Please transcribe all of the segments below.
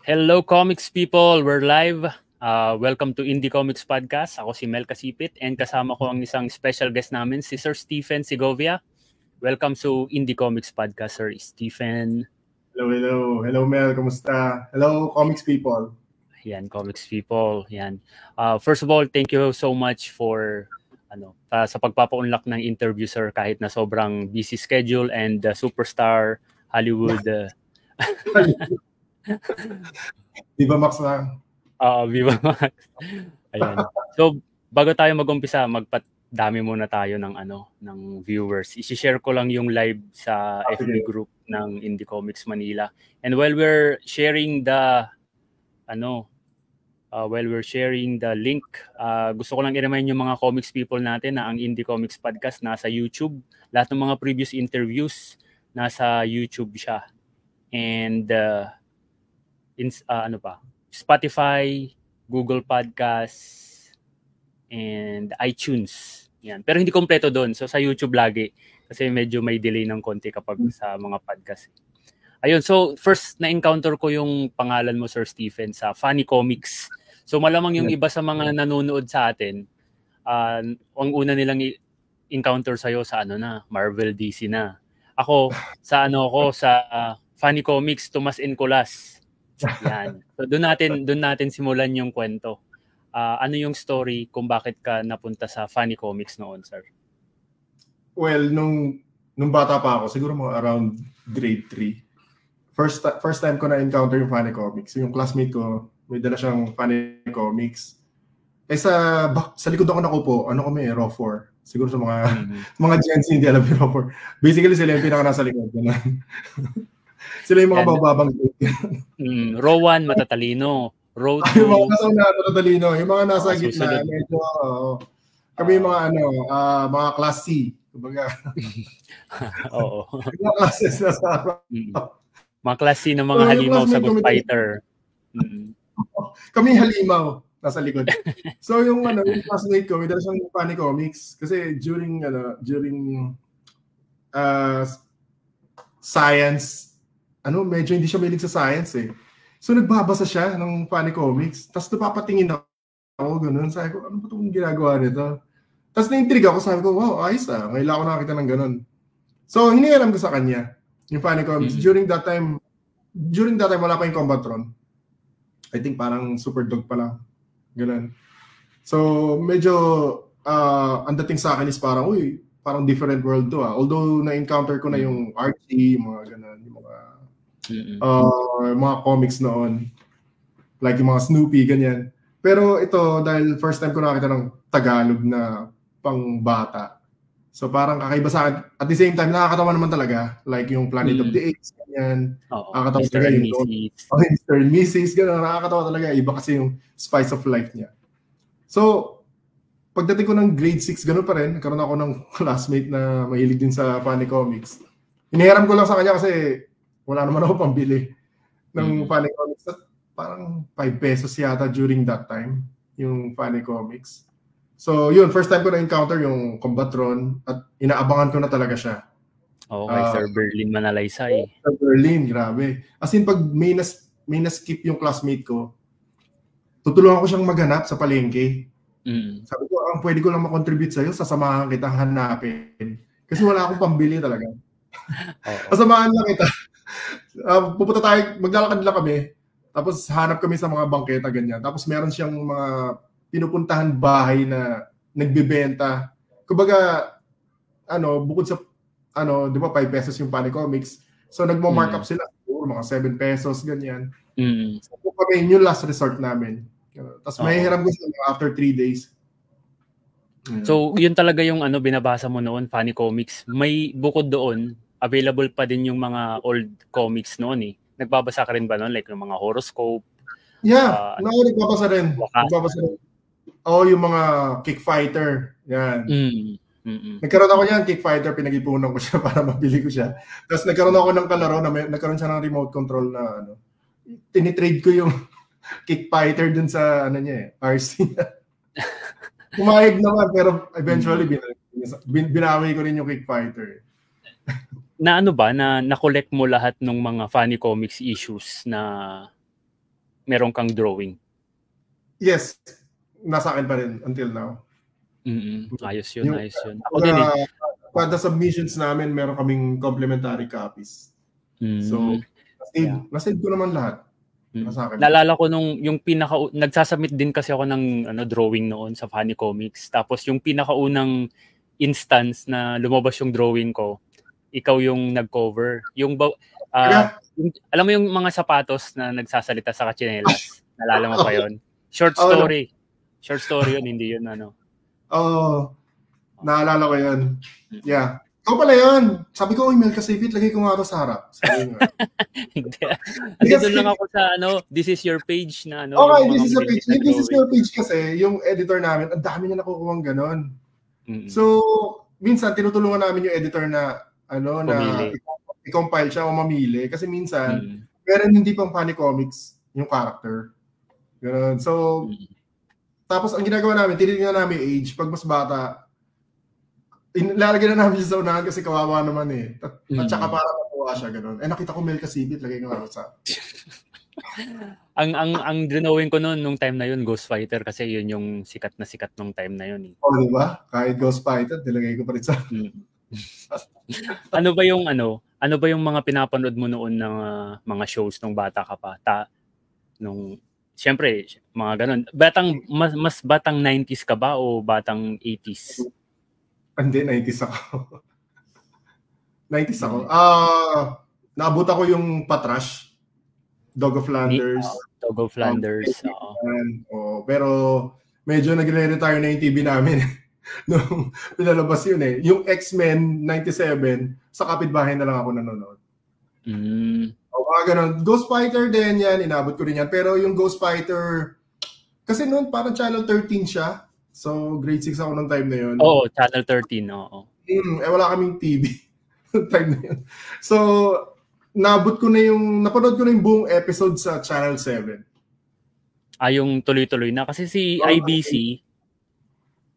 Hello comics people, we're live. Welcome to Indie Comics Podcast. Ako si Mel Kasipit and kasama ko ang isang special guest namin, si Sir Stephen Segovia. Welcome to Indie Comics Podcast, Sir Stephen. Hello. Hello Mel, kumusta? Hello comics people. Yan, comics people. Yan. First of all, thank you so much for sa pagpapa-unlock ng interview, sir, kahit na sobrang busy schedule and superstar Hollywood. Viva Max lang. Viva Max. Ayan. So, bago tayo mag-umpisa, magpadami muna tayo ng viewers. I-share ko lang yung live sa FB group ng Indie Comics Manila. And while we're sharing the link, gusto ko lang i-remind yung mga comics people natin na ang Indie Comics Podcast nasa YouTube. Lahat ng mga previous interviews nasa YouTube siya. And Spotify, Google Podcasts, and iTunes. Yan. Pero hindi kompleto doon. So sa YouTube lagi kasi medyo may delay ng konti kapag sa mga podcast. Ayun, so first na-encounter ko yung pangalan mo, Sir Stephen, sa Funny Comics. So malamang yung iba sa mga nanonood sa atin, ang una nilang encounter sa'yo sa Marvel, DC na. Ako, sa Funny Comics, Tomas Incolas. Yan. So doon natin simulan yung kwento. Ano yung story kung bakit ka napunta sa Funny Comics noon, sir? Well, nung bata pa ako, siguro mga around grade 3. First time ko na-encounter yung Funny Comics. Yung classmate ko, may dala siyang Funny Comics. Sa likod ako nakupo, raw 4. Siguro sa mga Gen Z hindi alam yung raw 4. Basically, sila yung pinaka nasa likod. Sila yung mga bababang. Row 1, matatalino. Row 2. Yung mga nasa matatalino. Yung mga nasa gitna, medyo, kami yung mga class C. Kumbaga. Oo. Mga classes na sa mga class C ng mga halimaw sa Good Fighter. Kami halimaw nasa likod. So yung classmate ko, may dala siyang Funny Comics kasi during science, medyo hindi siya mahilig sa science eh. So nagbabasa siya ng Funny Comics, tapos napapatingin ako, ganun. Sabi ko, ano ba itong ginagawa nito? Tapos na-intrigue ako, sabi ko, wow, ayos ngayon ako nakakita ng ganun. So hinihiram ko sa kanya yung Funny Comics. During that time, wala pa yung Combatron. I think parang Super Dog pa lang. Ganun. So medyo, ang dating sa akin is parang different world to . Although na-encounter ko na yung Archie, mga ganun, yung mga comics noon, like yung mga Snoopy, ganyan. Pero ito, dahil first time ko nakita ng Tagalog na pang-bata, so parang kakaiba sa akin. At the same time, nakakatawa naman talaga, like yung Planet of the Apes, ganyan. Nakakatawa Mr. and Mrs. Mr. and Mrs. Ganun, nakakatawa talaga. Iba kasi yung spice of life niya. So, pagdating ko ng grade 6, ganun pa rin. Nagkaroon ako ng classmate na mahilig din sa Funny Comics. Inihiram ko lang sa kanya kasi wala naman ako pambili ng Funny Comics. Parang 5 pesos yata during that time, yung Funny Comics. So, yun, first time ko na-encounter yung Combatron at inaabangan ko na talaga siya. Kay Sir Berlin Manalaysay. Sir Berlin, grabe. As in, pag may na-skip yung classmate ko, tutulungan ko siyang maghanap sa palengke. Sabi ko, ang pwede ko lang makontribute sa'yo, sasamahan kita hanapin. Kasi wala akong pambili talaga. Sasamahan lang kita. Pupunta tayo, maglalakad lang kami. Tapos hanap kami sa mga bangketa, ganyan. Tapos meron siyang mga pinupuntahan bahay na nagbebenta. Kumbaga, bukod sa, di ba 5 pesos yung Funny Comics. So nagmo-mark up sila. Mga 7 pesos, ganyan. So kami, yung last resort namin. Tapos may hiram ko sila after 3 days. So, yun talaga yung binabasa mo noon, Funny Comics. May bukod doon, available pa din yung mga old comics noon eh. Nagbabasa ka rin ba noon? Like yung mga horoscope? Yeah, nagbabasa rin. Yung mga Kick Fighter. Yan. Nagkaroon ako niyan, Kick Fighter, pinag-ipunan ko siya para mabili ko siya. Tapos nagkaroon ako ng kalaro na nagkaroon siya ng remote control na tinitrade ko yung Kick Fighter dun sa RC. Pumayag naman, pero eventually binawi ko rin yung Kick Fighter. Na na-collect mo lahat ng mga Funny Comics issues na meron kang drawing? Yes. Nasa akin pa rin until now. Ayos yun. Ako din eh. Kada submissions namin, meron kaming complimentary copies. So, nasave ko naman lahat. Naalala ko nung yung nagsasubmit din kasi ako ng drawing noon sa Funny Comics. Tapos yung pinakaunang instance na lumabas yung drawing ko, ikaw yung nag-cover. Yung alam mo yung mga sapatos na nagsasalita sa kachinelas? Naalala mo pa yun? Short story. Short story yun, hindi yun naalala ko yun. Yeah. Ikaw pala yun. Sabi ko, email kasi Pete, lagay ko nga ito sa harap. Hindi. Doon lang ako sa this is your page na Okay, this is your page. Yung this is your page kasi, yung editor namin, ang dami na nakukuha ganon. So, minsan, tinutulungan namin yung editor na, na i-compile siya o mamili. Kasi minsan, meron hindi pang Funny Comics yung character. Ganon. So, tapos ang ginagawa namin, tinitingnan namin age. Pag mas bata, lalagyan na namin siya sa unahan kasi kawawa naman eh. At saka para matuwa siya, gano'n. Nakita ko Mel Kasibit, lagay ko nga sa... ang drawing ko noon nung time na yun, Ghost Fighter, kasi yun yung sikat na sikat nung time na yun. Diba? Kahit Ghost Fighter, nilagay ko pa rin sa... Ano ba yung mga pinapanood mo noon ng mga shows nung bata ka pa? Siyempre, mga ganun. Mas batang 90s ka ba o batang 80s? Hindi, 90s ako. 90s ako. Naabot ako yung Patrash. Dog of Flanders. Dog of Flanders. Pero medyo nagre-retire na yung TV namin. Nung pinalabas yun eh. Yung X-Men 97, sa kapitbahay na lang ako nanonood. Ganun. Ghost Fighter din yan. Inabot ko rin yan. Pero yung Ghost Fighter, kasi noon parang channel 13 siya. So, grade 6 ako nung time na yun. Oo, channel 13, oo. Wala kaming TV time na yun. So, napanood ko na yung buong episode sa channel 7. Yung tuloy-tuloy na. Kasi si IBC,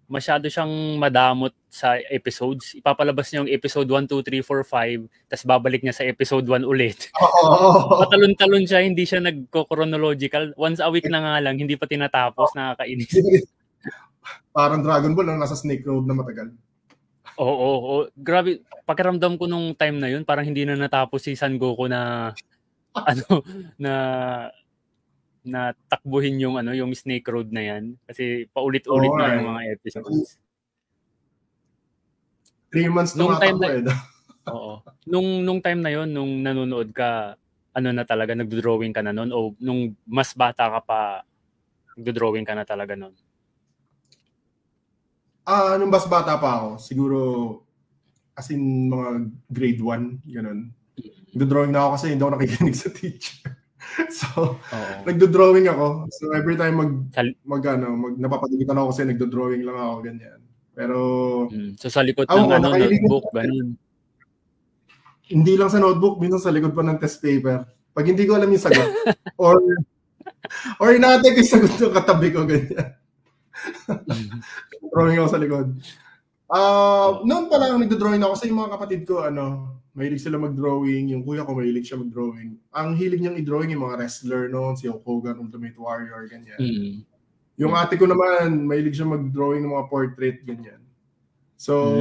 masyado siyang madamot sa episodes. Ipapalabas niya yung episode 1, 2, 3, 4, 5, tapos babalik niya sa episode 1 ulit. Patalon-talon siya, hindi siya nagko-chronological. Once a week na nga lang, hindi pa tinatapos, nakakainis. Parang Dragon Ball na nasa Snake Road na matagal. Oo. Grabe, pakiramdam ko nung time na yun, parang hindi na natapos si Son Goku na na takbuhin yung Snake Road na yan kasi paulit-ulit na yung mga episodes. 3 months nung time na yun. Oo. Nung time na yun, nung nanonood ka, na talaga nagdo-drawing ka na noon o nung mas bata ka pa nagdo-drawing ka na talaga noon? Nung mas bata pa ako, siguro as in mga grade 1, gano'n. Nagdo-drawing na ako kasi hindi ako nakikinig sa teacher. So, nagdo-drawing ako. So, every time napapatigitan ako kasi nagdo-drawing lang ako, ganyan. Pero... So, sa likod ng notebook, ganun? Hindi lang sa notebook, minsan sa likod pa ng test paper. Pag hindi ko alam yung sagot. or inaatay ko yung sagot ng katabi ko, ganyan. Drawing ako sa likod. Noon pa lang nagdo-drawing ako kasi yung mga kapatid ko, mahilig sila mag-drawing. Yung kuya ko, mahilig siya mag-drawing. Ang hilig niyang i-drawing yung mga wrestler noon, si Hulk Hogan, Ultimate Warrior, ganyan. Yung ate ko naman, mahilig siya mag-drawing ng mga portrait, ganyan. So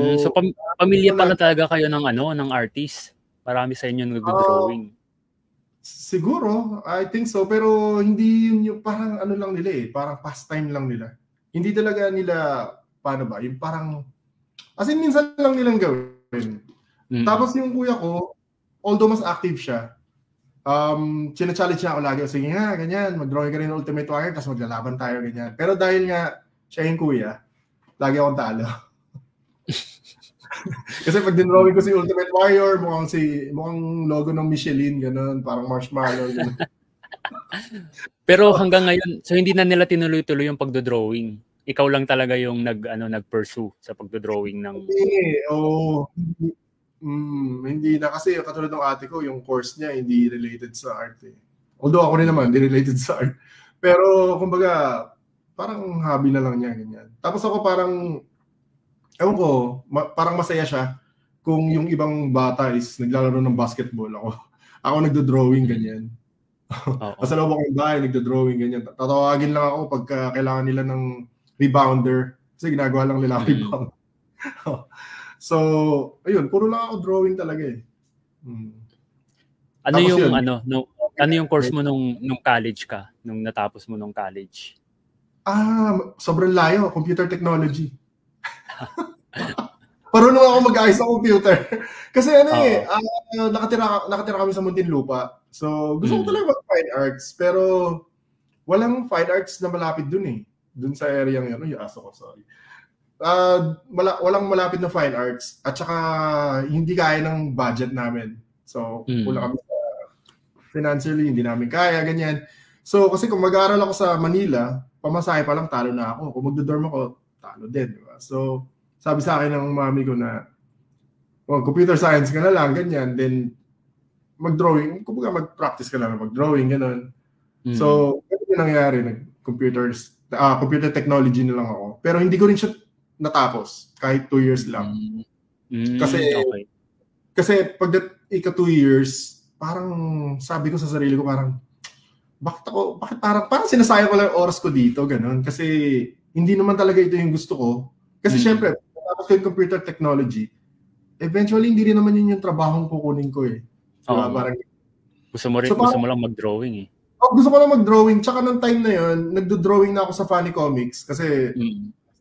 pamilya pala talaga kayo ng artist. Marami sa inyo nag-drawing. Siguro, I think so. Pero hindi yun yung parang lang nila eh. Parang pastime lang nila. Hindi talaga nila, paano ba? Yung parang, as in minsan lang nilang gawin. Tapos yung kuya ko, although mas active siya, china-challenge niya ako lagi. Sige nga, ganyan, mag-drawing ka rin ng Ultimate Warrior, tapos maglalaban tayo, ganyan. Pero dahil nga, siya yung kuya, lagi akong talo. Kasi pag dinrawing ko si Ultimate Warrior, mukhang logo ng Michelin, gano'n, parang marshmallow, gano'n. Pero hanggang ngayon, so hindi na nila tinuloy-tuloy yung pagdodrawing. Ikaw lang talaga yung nag-pursue sa pagdodrawing ng... Hindi na kasi katulad ng ate ko, yung course niya hindi related sa art eh. Although ako rin naman, hindi related sa art. Pero kumbaga, parang hobby na lang niya, ganyan. Tapos ako parang, ewan ko, parang masaya siya kung yung ibang bata is naglalaro ng basketball. Ako nagdo-drawing, ganyan. Sa loob ako ng bahay, nagdo-drawing, ganyan. Tatawagin lang ako pagka kailangan nila ng rebounder. Kasi ginagawa lang nila rebound. So, ayun, puro lang ako drawing talaga eh. Ano yung ano yung course mo nung college ka, nung natapos mo nung college? Sobrang layo, computer technology. Parunong ako mag-ayos ng computer. Kasi nakatira kami sa Muntinlupa. So, gusto ko talaga mag-fine arts. Pero, walang fine arts na malapit dun eh. Dun sa area yun. Yung aso ko, sorry. Walang malapit na fine arts. At saka, hindi kaya ng budget namin. So, wala kami sa financially, hindi namin kaya, ganyan. So, kasi kung mag-aaral ako sa Manila, pamasahe pa lang, talo na ako. Kung magdodorm ako, talo din. Diba? So, sabi sa akin ng mami ko na, computer science ka na lang, ganyan. Then, mag-drawing. Kumbaga, mag-practice ka lang, mag-drawing, gano'n. So, ganun yung nangyari. Computer technology na lang ako. Pero hindi ko rin siya natapos. Kahit 2 years lang. Kasi pag ika 2 years, parang sabi ko sa sarili ko, bakit parang sinasayang ko lang yung oras ko dito, ganun. Kasi hindi naman talaga ito yung gusto ko. Kasi syempre, tapos ko yung computer technology, eventually hindi rin naman yun yung trabahong kukunin ko eh. Parang, gusto mo lang mag-drawing eh. Gusto ko lang mag-drawing. Tsaka nung time na yun, nagdo-drawing na ako sa Funny Comics kasi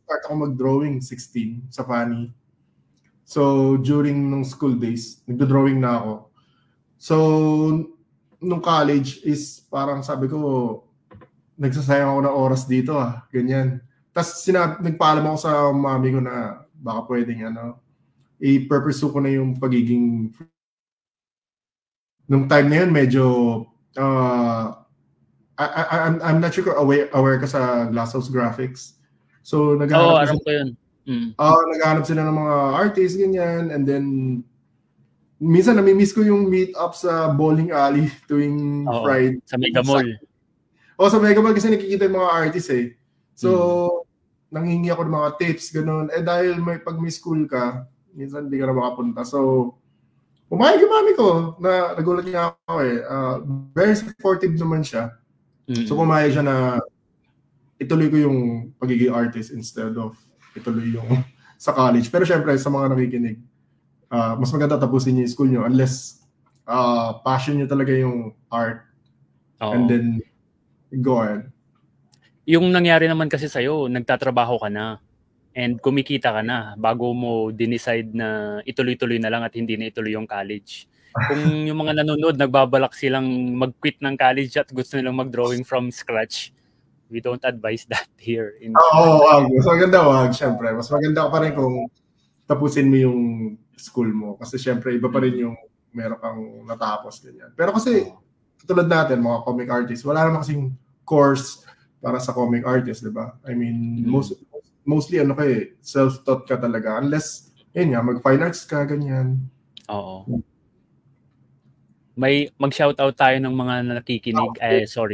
start ako mag-drawing 16 sa Funny. So, during nung school days, nagdo-drawing na ako. So, nung college is parang sabi ko, nagsasayang ako ng oras dito ganyan. Tapos nagpaalam ako sa mami ko na baka pwedeng i-pursue ko na yung pagiging. Nung time na yun, medyo I'm not sure aware ka sa Glasshouse Graphics. So, alam ko yun. Naghahanap sila ng mga artists, ganyan. And then, minsan nami-miss ko yung meet-up sa bowling alley tuwing Friday. Sa Mega Mall. Sa Mega Mall kasi nakikita yung mga artists eh. So, nanghingi ako ng mga tips, gano'n. Dahil pag may school ka, minsan hindi ka na makapunta. So, pumayag yung mami ko na nagulat niya ako eh. Very supportive naman siya. So, pumayag siya na ituloy ko yung pagiging artist instead of ituloy yung sa college. Pero syempre, sa mga nakikinig, mas maganda tapusin niyo yung school niyo unless passion niyo talaga yung art. And then, go ahead. Yung nangyari naman kasi sa'yo, nagtatrabaho ka na and kumikita ka na bago mo dinecide na ituloy-tuloy na lang at hindi na ituloy yung college. Kung yung mga nanonood, nagbabalak silang mag-quit ng college at gusto nilang mag-drawing from scratch, we don't advise that here. Mas maganda syempre. Mas maganda pa rin kung tapusin mo yung school mo. Kasi syempre, iba pa rin yung meron kang natapos. Ganyan. Pero kasi, tulad natin, mga comic artists, wala naman kasing course para sa comic artist, di ba? I mean, mostly self-taught ka talaga. Unless, mag-fine arts ka, ganyan. Oo. May mag-shoutout tayo ng mga nakikinig,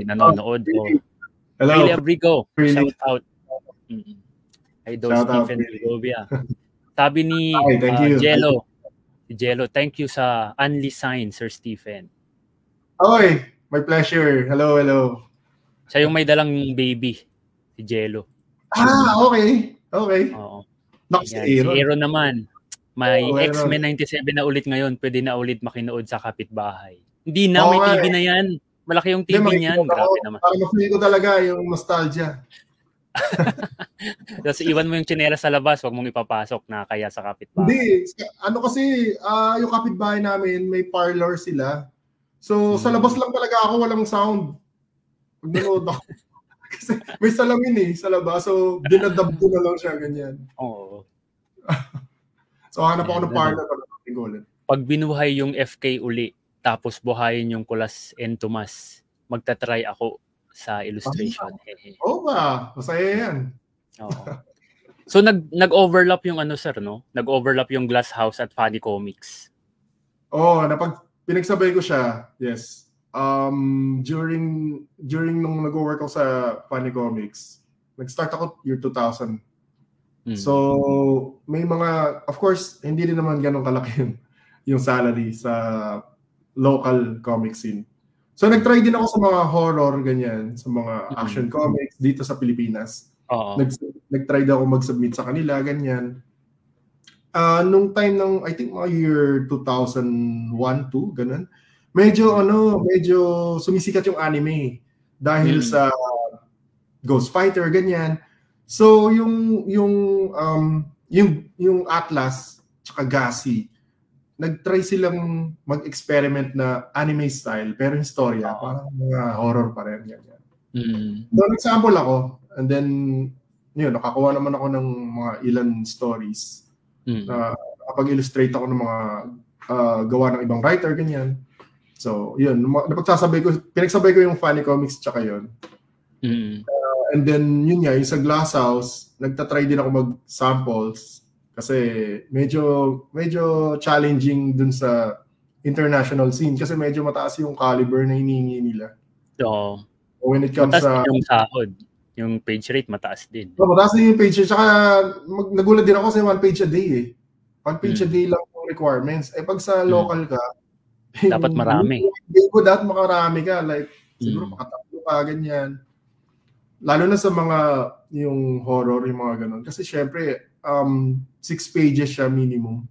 nanonood. Hello. Really Abrigo, shoutout. Idol Stephen Segovia. Sabi ni Jello, thank you sa Unli Sign, Sir Stephen. Oy, my pleasure. Hello. Siya yung may dalang baby, si Jello. Okay. Oo. Si Aaron naman. May X-Men 97 na ulit ngayon. Pwede na ulit makinood sa kapitbahay. Hindi na, may TV na yan. Malaki yung TV niyan. Grabe naman. Parang ma-feel ko talaga yung nostalgia. Tapos iwan mo yung tsinelas sa labas. Huwag mong ipapasok na kaya sa kapitbahay. Hindi. Kasi yung kapitbahay namin, may parlor sila. So sa labas lang talaga ako. Walang sound. Pag nanood ako. Kasi may salamin sa labas. So dinadab ko na lang siya. Ganyan. Oo. So hanap ako ng partner. Pag binuhay yung FK uli, tapos buhayin yung Kulas and Tomas, magta-try ako sa illustration. Masaya yan. Oo. So nag-overlap yung sir, no? Nag-overlap yung Glasshouse at Funny Comics. Pinagsabay ko siya. Yes. During nung nag-work ako sa Funny Comics, nag-start ako year 2000. So, may mga, of course, hindi rin naman ganun kalaki yung salary sa local comic scene. So nag-try din ako sa mga horror, ganyan, sa mga action comics dito sa Pilipinas. Nag-try din ako mag-submit sa kanila, ganyan. Nung time ng, I think mga year 2001, 2, ganun, medyo sumisikat yung anime dahil sa Ghost Fighter, ganyan. So yung Atlas tsaka Gassy, nag-try silang mag-experiment na anime style pero yung storya parang mga horror pa rin, ganyan. So nag-sample ako and then yun, nakakuha naman ako ng mga ilan stories na kapag-illustrate ako ng mga gawa ng ibang writer, ganyan. So yun, pinagsabay ko yung funny comics tsaka yun. And then yun nga, yung sa Glass House, nagtatry din ako mag-samples kasi medyo challenging dun sa international scene kasi medyo mataas yung caliber na hinihingi nila. So, when it comes mataas yung sahod, yung page rate mataas din. Mataas din yung page rate. Tsaka nagulat din ako kasi 1 page a day eh. 1 page a day lang yung requirements. Pag sa local ka, dapat marami. Dapat makarami ka. Like, siguro makatatlo ka, ganyan. Lalo na sa mga yung horror, yung mga ganun. Kasi syempre, 6 pages siya minimum.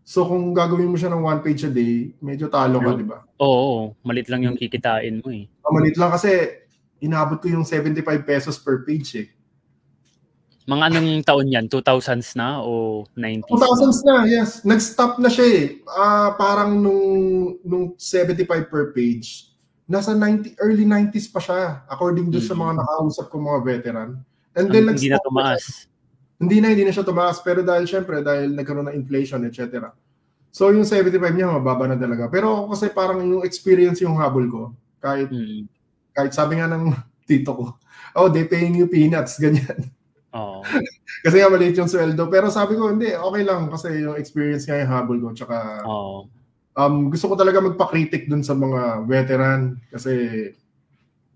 So kung gagawin mo siya ng 1 page a day, medyo talo ka, di ba? Oo, malit lang yung kikitain mo eh. Malit lang kasi inabot ko yung 75 pesos per page eh. Mga anong taon yan? 2000s na o 90s? 2000s na, yes. Nag-stop na siya eh. Parang nung 75 per page, nasa early 90s pa siya, according to sa mga nakausap ko mga veteran. And then hindi na tumaas. Hindi na siya tumaas, pero dahil nagkaroon ng inflation, etc. So yung 75 niya, mababa na talaga. Pero kasi parang yung experience yung habol ko, kahit sabi nga ng tito ko, they paying you peanuts, ganyan. Kasi nga maliit yung sweldo. Pero sabi ko, hindi, okay lang kasi yung experience nga yung habol ko. Tsaka, gusto ko talaga magpa-critic dun sa mga veteran kasi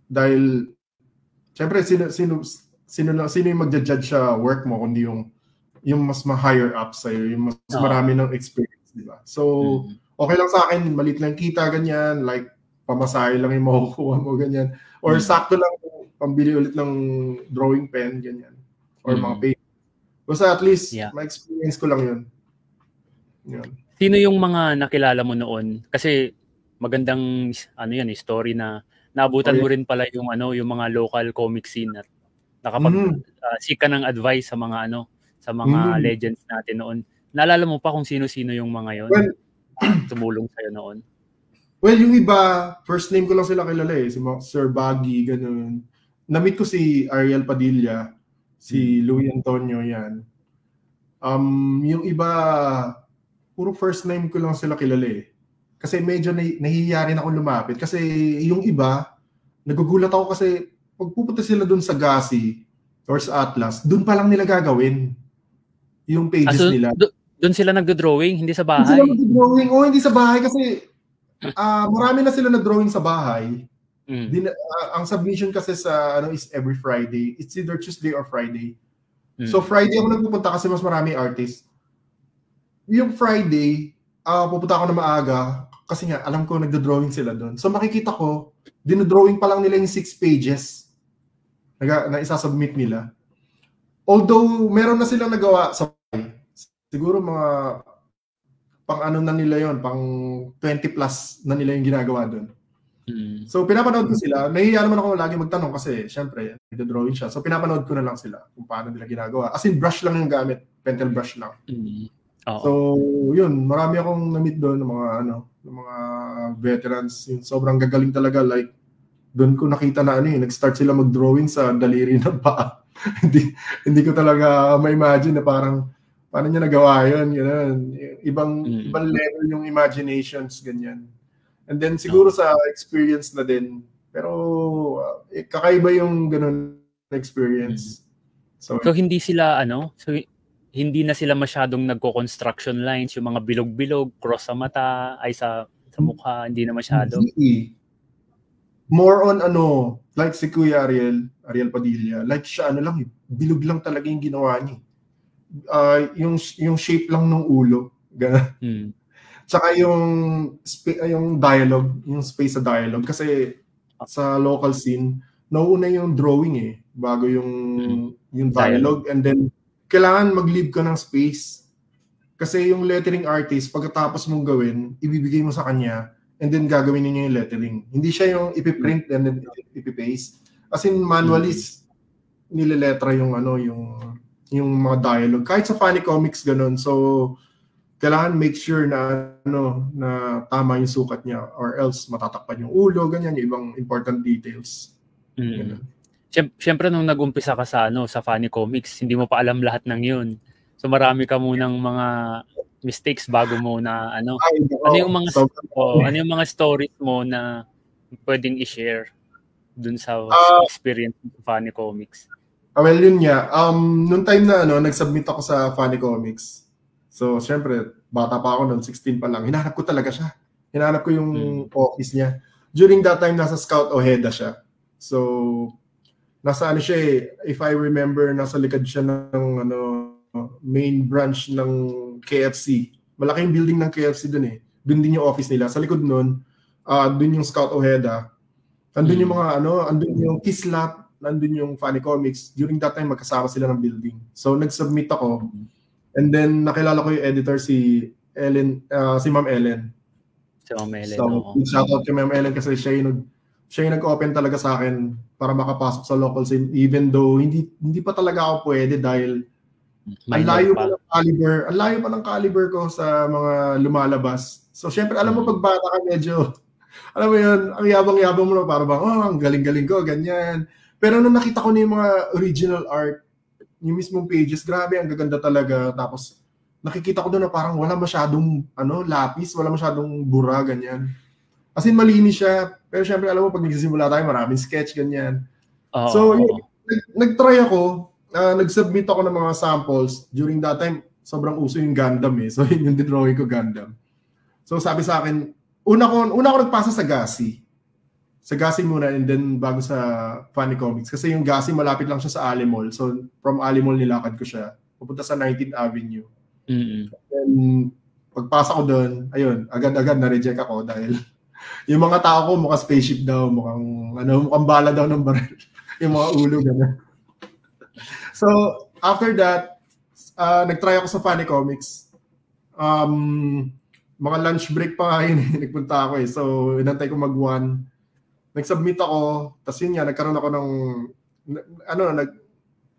dahil syempre sino yung magja-judge sa work mo kundi yung mas ma-higher up sa'yo, yung mas marami ng experience, di ba? So, okay lang sa akin, maliit lang kita, ganyan, like pamasahe lang yung makukuha mo, ganyan. Or sakto lang pambili ulit ng drawing pen, ganyan. Or mga paper. Basta at least, ma-experience ko lang yun. Yun. Sino yung mga nakilala mo noon? Kasi magandang story na naabutan mo rin pala yung yung mga local comic scene at nakapag-seek ka ng advice sa mga legends natin noon. Naalala mo pa kung sino-sino yung mga yon? Tumulong sa'yo noon? Well, yung iba, first name ko lang sila kilala eh. Si Sir Baggy, ganun. Na-meet ko si Ariel Padilla, si Louis Antonio, yan. Yung iba, puro first name ko lang sila kilala eh. Kasi medyo nahihiya rin ako lumapit. Kasi yung iba, nagugulat ako kasi pag pupunta sila dun sa Gassy or sa Atlas, dun pa lang nila gagawin yung pages nila. Dun sila nagdo-drawing, hindi sa bahay? Hindi sila nagdo-drawing. Hindi sa bahay kasi marami na sila nag-drawing sa bahay. Ang submission kasi sa is every Friday. It's either Tuesday or Friday. So Friday ako nagpupunta kasi mas marami artist. Yung Friday, pupunta ako na maaga kasi nga alam ko nagdo-drawing sila doon. So makikita ko, dinodrawing pa lang nila yung 6 pages na isasubmit nila. Although meron na silang nagawa sa siguro mga pang na nila yon, pang 20 plus na nila yung ginagawa doon. So pinapanood ko sila. Nahihiya naman ako lagi magtanong kasi syempre nagdo-drawing siya. So pinapanood ko na lang sila kung paano nila ginagawa. As in brush lang yung gamit, pentel brush lang. So yun, marami akong na-meet doon ng mga veterans. Yung sobrang gagaling talaga, like doon ko nakita na nag-start sila mag-drawing sa daliri ng paa. hindi ko talaga ma-imagine na parang paano niya nagawa yun, gano'n. Ibang level yung imaginations, ganyan. And then siguro sa experience na din, pero kakaiba yung ganun experience. So hindi sila hindi na sila masyadong nagko-construction lines, yung mga bilog-bilog, cross sa mata, ay sa mukha, hindi na masyado. More on like si Kuya Ariel Padilla, like siya bilog lang talaga yung ginawa niya. Yung shape lang ng ulo, gano'n. Tsaka yung dialogue, yung space sa dialogue. Kasi sa local scene, nauuna yung drawing bago yung dialogue. And then, kailangan mag-leave ka ng space. Kasi yung lettering artist, pagkatapos mong gawin, ibibigay mo sa kanya, and then gagawin niya yung lettering. Hindi siya yung ipiprint and then ipipaste. As in, manually, nililetra yung mga dialogue. Kahit sa funny comics, ganun. So, kailangan make sure na na tama yung sukat niya or else matatakpan yung ulo, ganyan, yung ibang important details. Siyempre nung nag-umpisa ka sa funny comics, hindi mo pa alam lahat ng yun. So marami ka munang mga mistakes bago mo na ano yung mga stories mo na pwedeng i-share dun sa experience ng funny comics. Well, yun nga. Noong time na nag-submit ako sa funny comics. So, syempre, bata pa ako noon, 16 pa lang. Hinahanap ko talaga siya. Hinahanap ko yung office niya. During that time, nasa Scout Ojeda siya. So, nasa siya if I remember, nasa likod siya ng main branch ng KFC. Malaking building ng KFC dun Dun din yung office nila. Sa likod nun, dun yung Scout Ojeda. Andun yung mga andun yung Kislap, andun yung funny comics. During that time, magkasama sila ng building. So, nag-submit ako. And then, nakilala ko yung editor si Ma'am Ellen. Si Ma'am Ellen, so, shoutout kay Ma'am Ellen kasi siya yung nag-open talaga sa akin para makapasok sa local scene. Even though, hindi pa talaga ako pwede dahil ang layo pa ng caliber ko sa mga lumalabas. So, syempre, alam mo, pag bata ka medyo, alam mo yun, ang yabang-yabang mo na, para bang, ang galing-galing ko, ganyan. Pero nung nakita ko na yung mga original art, yung mismong pages, grabe, ang gaganda talaga. Tapos, nakikita ko doon na parang wala masyadong lapis, wala masyadong bura, ganyan. As in, malinis siya. Pero syempre, alam mo, pag nagsisimula tayo, maraming sketch, ganyan. So, nag-try ako. Nag-submit ako ng mga samples. During that time, sobrang uso yung Gundam So, yun yung drawing ko, Gundam. So, sabi sa akin, una ko nagpasa sa Gasi. Sa Gasi muna and then bago sa funny comics. Kasi yung Gasi malapit lang siya sa Ali Mall. So from Ali Mall nilakad ko siya. Pupunta sa 19th Avenue. And pagpasa ko doon, ayun, agad-agad na-reject ako dahil yung mga tao ko mukhang spaceship daw, mukhang bala daw ng baril. Yung mga ulo gano'n. So after that, nag-try ako sa funny comics. Mga lunch break pa nga yun. Nagpunta ako So inantay ko mag-1. Nag-submit ako, tapos yun nga, nagkaroon ako ng,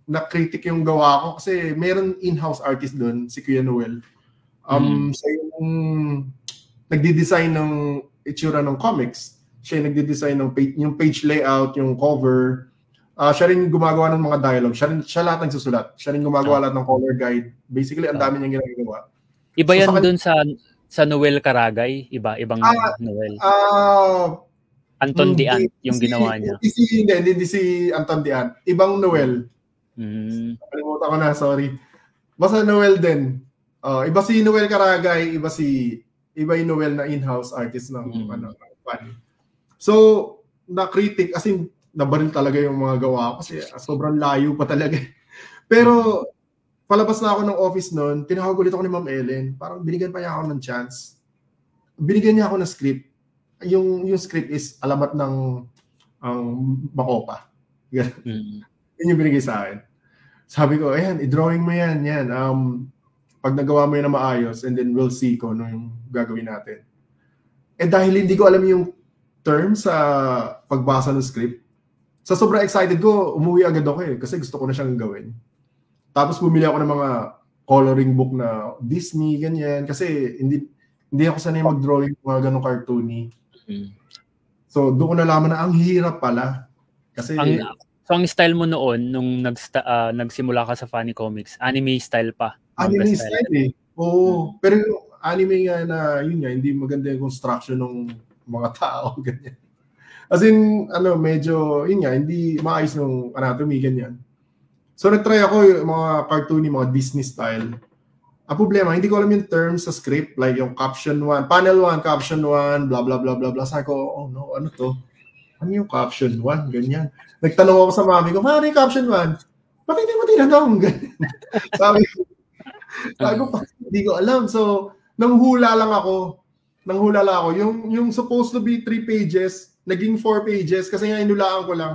na-critic yung gawa ko kasi meron in-house artist doon, si Kuya Noel. Siya yung nagdi-design ng itsura ng comics. Siya yung nagdi-design ng yung page layout, yung cover. Siya rin gumagawa ng mga dialogue. Siya lahat ng susulat. Siya rin gumagawa lahat ng color guide. Basically, ang dami niyang ginagawa. Iba yan doon sa Noel Caragay? Ibang Noel? Anton Dian yung ginawa niya. Hindi si Anton Dian. Ibang Noel. Kalimutan ko na, sorry. Basta Noel din. Iba si Noel Caragay, iba yung Noel na in-house artist ng funny. So, na-critic, as in, nabaril talaga yung mga gawa ko kasi sobrang layo pa talaga. Pero, palabas na ako ng office noon, tinawag ulit ako ni Ma'am Ellen. Parang binigyan pa niya ako ng chance. Binigyan niya ako ng script. Yung script is alamat ng Makopa. Yun yung binigay sa akin. Sabi ko, ayan, i-drawing mo yan. Pag nagawa mo yan na maayos, and then we'll see kung ano yung gagawin natin. Dahil hindi ko alam yung term sa pagbasa ng script, sa sobrang excited ko, umuwi agad ako kasi gusto ko na siyang gawin. Tapos bumili ako ng mga coloring book na Disney, ganyan. Kasi hindi ako sanay mag-drawing mga ganong cartoony. So, doon ko nalaman na ang hirap pala. Kasi ang style mo noon, nung nagsimula ka sa funny comics, anime style pa? Anime style Oo. Pero yung anime nga na, yun nga, hindi maganda yung construction ng mga tao, ganyan. As in, medyo, yun nga, hindi maayos ng anatomy, ganyan. So, nag-try ako yung mga cartoony, mga Disney style. Ang problema, hindi ko alam yung terms sa script, like yung caption 1, panel 1, caption 1, blah, blah, blah, blah, blah. Sabi ko, oh no, ano to? Ano yung caption 1? Ganyan. Nagtanong ako sa mami ko, ano yung caption 1? Bakit hindi mo tinanong? Sabi ko, hindi ko alam. So, nanghula lang ako. Yung supposed to be 3 pages, naging 4 pages kasi nga inulaan ko lang.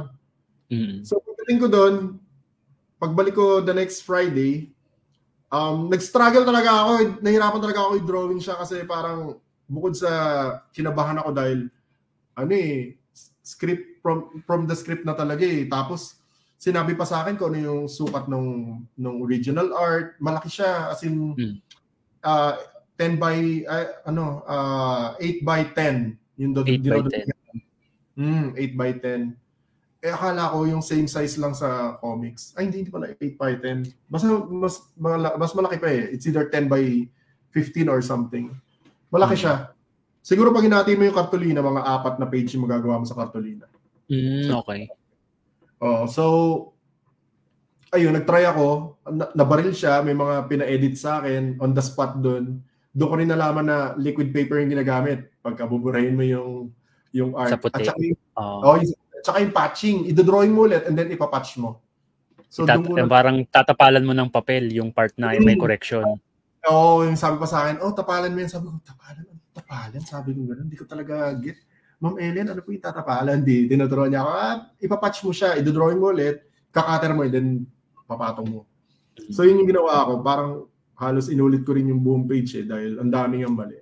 So pagdating ko doon, pagbalik ko the next Friday, nag-struggle talaga ako. Nahirapan talaga ako i-drawing siya kasi parang bukod sa kinabahan ako dahil script from the script na talaga eh. Tapos sinabi pa sa akin kung ano yung sukat ng original art. Malaki siya as in 10 by 8 by 10 yung 8 by 10. Akala ko yung same size lang sa comics. Ay, hindi pala 8 by 10. Mas malaki pa eh. It's either 10 by 15 or something. Malaki siya. Siguro pag hinati mo yung kartolina, mga 4 na page yung magagawa mo sa kartolina. Okay. So, ayun, nagtry ako. Nabaril siya. May mga pina-edit sa akin on the spot doon. Doon ko rin nalaman na liquid paper yung ginagamit. Pagka buburahin mo yung art. Sa puti. At saka yung patching. I-drawing mo ulit and then ipapatch mo. So, parang tatapalan mo ng papel yung part na may correction. Oo, yung sabi pa sa akin, tapalan mo yan. Sabi ko, tapalan? Sabi ko gano'n. Hindi ko talaga get. Ma'am Ellen, ano po yung tatapalan? Dinodrawing niya ako. Ipapatch mo siya. I-drawing mo ulit. Kakater mo and then papatong mo. So, yun yung ginawa ko. Parang halos inulit ko rin yung buong page dahil ang daming ang mali.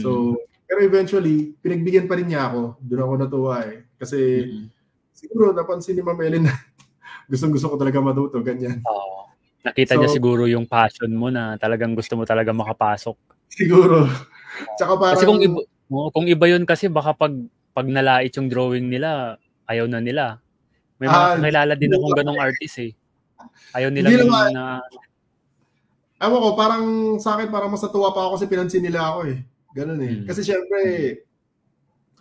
So, pero eventually, pinagbigyan pa rin niya ako. Doon ako natuwa Kasi siguro napansin ni Ma'am Ellen na gustong-gusto ko talaga matuto, ganyan. Nakita niya siguro yung passion mo na talagang gusto mo talaga makapasok. Siguro. Tsaka parang... Kasi kung iba yun kasi baka pag nalait yung drawing nila, ayaw na nila. May mga kakilala din akong ganong artist eh. Ayaw nila na... Ewan ko, parang sa akin, parang mas natuwa pa ako kasi pinansin nila ako Ganun Kasi syempre,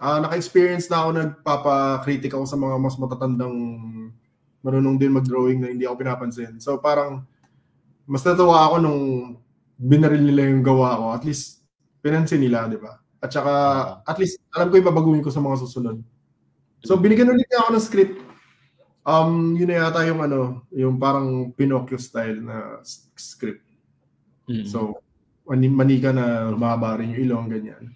naka-experience na ako, nagpapakritik ako sa mga mas matatandang marunong din mag-drawing na hindi ako pinapansin. So parang, mas natuwa ako nung binaril nila yung gawa ko. At least, pinansin nila, di ba? At saka, at least, alam ko yung babaguhin ko sa mga susunod. So binigyan ulit niya ako ng script. Yun na yata yung parang Pinocchio style na script. So, manika na mahaba rin yung ilong, ganyan.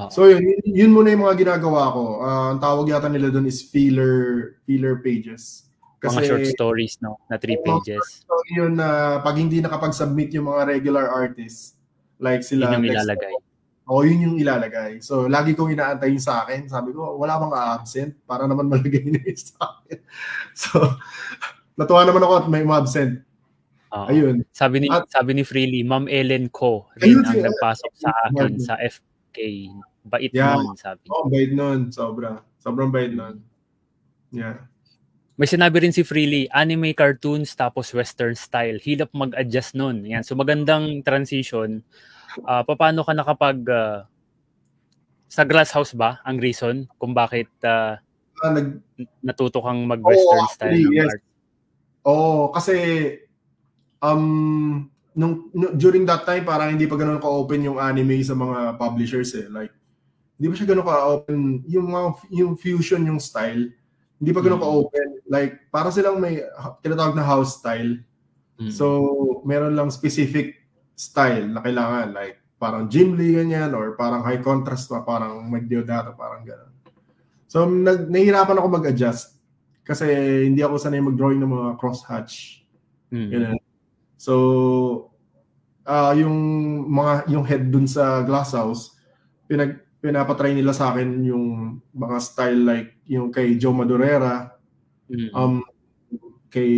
So, yun muna yung mga ginagawa ko. Ang tawag yata nila doon is filler pages. Kasi, mga short stories, no? Na 3 pages. So, yun na pag hindi nakapag-submit yung mga regular artists, like sila... Yun yung ilalagay. Yun yung ilalagay. So, lagi kong inaantay yung sa akin. Sabi ko, wala bang absent para naman malagay na yung sa akin. So, natuwa naman ako at may absent. Ayun. Sabi ni Freely, Ma'am Ellen Ko rin ang nagpasok sa akin sa FK. Bait nun, sabi. Bait nun. Sobrang bait nun. Yeah. May sinabi rin si Freely, anime cartoons tapos western style. Hilap mag-adjust nun. Yan. So magandang transition. Paano ka nakapag sa Glass House ba ang reason kung bakit natuto kang mag-western style ng art? Kasi during that time parang hindi pa ganoon ka-open yung anime sa mga publishers Like hindi pa siya ganoon ka-open yung fusion yung style. Hindi pa ganoon ka-open. Like para silang may tinatawag na house style. So meron lang specific style na kailangan like parang Jim Lee ganyan or parang high contrast pa parang Deodato parang ganoon. So nahihirapan ako mag-adjust kasi hindi ako sanay mag-drawing ng mga crosshatch. So, yung head dun sa Glass House, pinapatry nila sa akin yung mga style like yung kay Joe Madureira, kay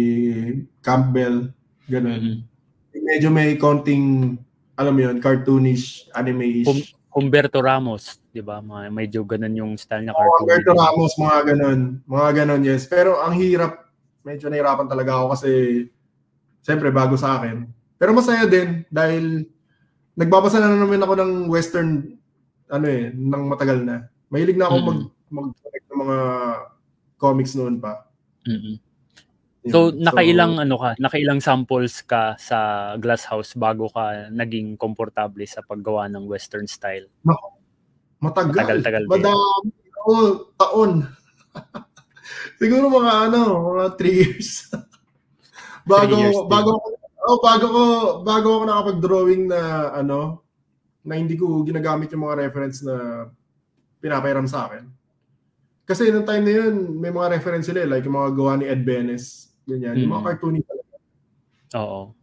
Campbell, ganun. Medyo may konting, alam mo yun, cartoonish, anime-ish. Humberto Ramos, di ba? Medyo ganun yung style na cartoon. Humberto Ramos, mga ganun, yes. Pero ang hirap, medyo nahirapan talaga ako kasi siyempre, bago sa akin. Pero masaya din dahil nagbabasa na naman ako ng western ng matagal na. Mahilig na ako mag-connect ng mga comics noon pa. So, nakailang samples ka sa Glass House bago ka naging komportable sa paggawa ng western style? Matagal. Tagal Madami. Taon. Siguro mga 3 years. Bago ako nakapag-drawing na na hindi ko ginagamit yung mga reference na pinapairam sa akin. Kasi noong time na yun, may mga reference sila like yung mga gawa ni Ed Benes, ganyan, yung mga cartoony talaga. Oo.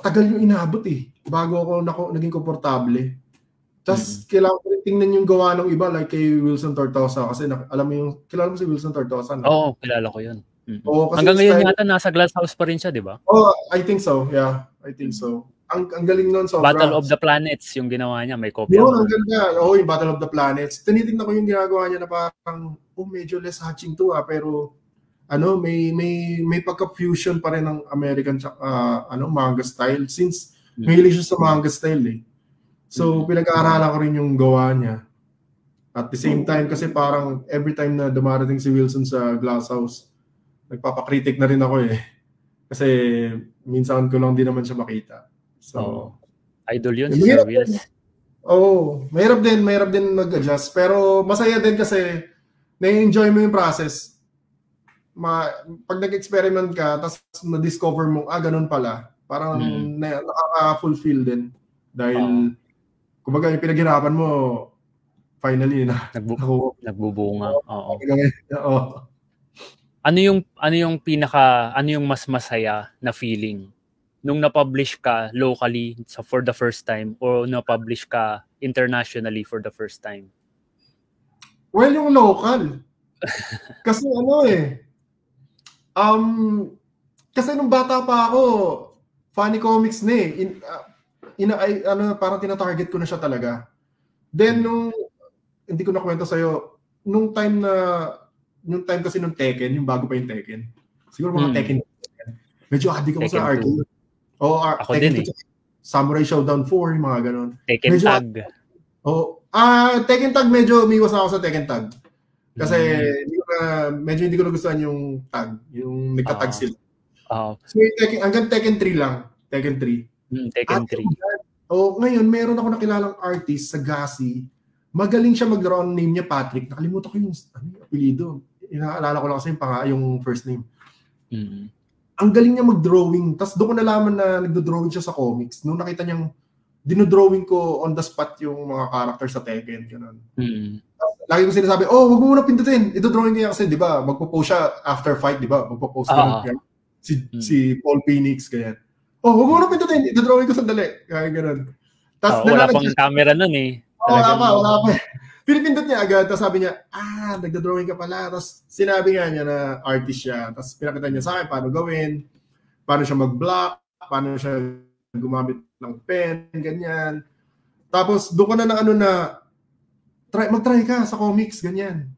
Tagal yung inabot bago ako naging komportable. Tapos kailangan ko rin tingnan yung gawa ng iba like kay Wilson Tortosa kasi alam mo kilala mo si Wilson Tortosa? No? Oo, kilala ko yun. Hanggang ngayon yata nasa Glass House pa rin siya, di ba? Oh, I think so. Yeah, I think so. Ang galing nun sobra. Battle of the Planets yung ginawa niya, may kopya. Yun, ang ganda. Yung Battle of the Planets. Tinitingnan ko yung ginagawa niya na parang medyo less hatching to pero may pagka-fusion pa rin ng American manga style since mahilig siya sa manga style So pinag-aaralan ko rin yung gawa niya. At the same time kasi parang every time na dumarating si Wilson sa Glass House, nagpapakritik na rin ako Kasi minsan ko lang din naman siya makita. So, idol yun si Sir Wills. Mahirap din mag-adjust. Pero masaya din kasi na-enjoy mo yung process. Pag nag-experiment ka, tapos na-discover mo, ganun pala. Parang nakaka-fulfill din. Dahil, kumbaga yung pinaghirapan mo, finally nagbubunga. Oo. Ano yung mas masaya na feeling nung na-publish ka locally for the first time or na-publish ka internationally for the first time? Well, yung local. Kasi kasi nung bata pa ako, Funny Comics na parang tina-target ko na siya talaga. Then hindi ko na kwento sa'yo, nung time kasi nung Tekken, yung bago pa yung Tekken. Siguro mga Tekken. Medyo addict ako sa arcade. Ako din Samurai Showdown 4, yung mga ganun. Tekken Tag. Tekken Tag, medyo umiwas ako sa Tekken Tag. Kasi medyo hindi ko nagustuhan yung tag. Yung nagka-tag sila. So hanggang Tekken 3 lang. Tekken 3. Tekken 3. Ngayon, meron ako nakilalang artist sa Gasi. Magaling siya maglaro. Ang name niya Patrick. Nakalimutan ko yung apelido. Inaalala ko lang kasi yung first name. Ang galing niya mag-drawing. Tapos doon ko nalaman na nagdo-drawing siya sa comics. Nung nakita niyang dinodrawing ko on the spot yung mga characters sa Tekken. Ganun. Lagi ko sinasabi, wag mo muna pindutin. Ito-drawing niya kasi, di ba, magpo-post siya after fight, di ba? Magpo-post ka si Paul Phoenix, ganyan. Wag mo muna pindutin. Ito-drawing ko sandali. Kaya ganun. Wala pang camera nun Wala pa. Pinipindot niya agad. Tapos sabi niya, nagda-drawing ka pala. Tapos sinabi nga niya na artist siya. Tapos pinakita niya sa akin paano gawin, paano siya mag-block, paano siya gumamit ng pen, ganyan. Tapos doon ko na mag-try ka sa comics, ganyan.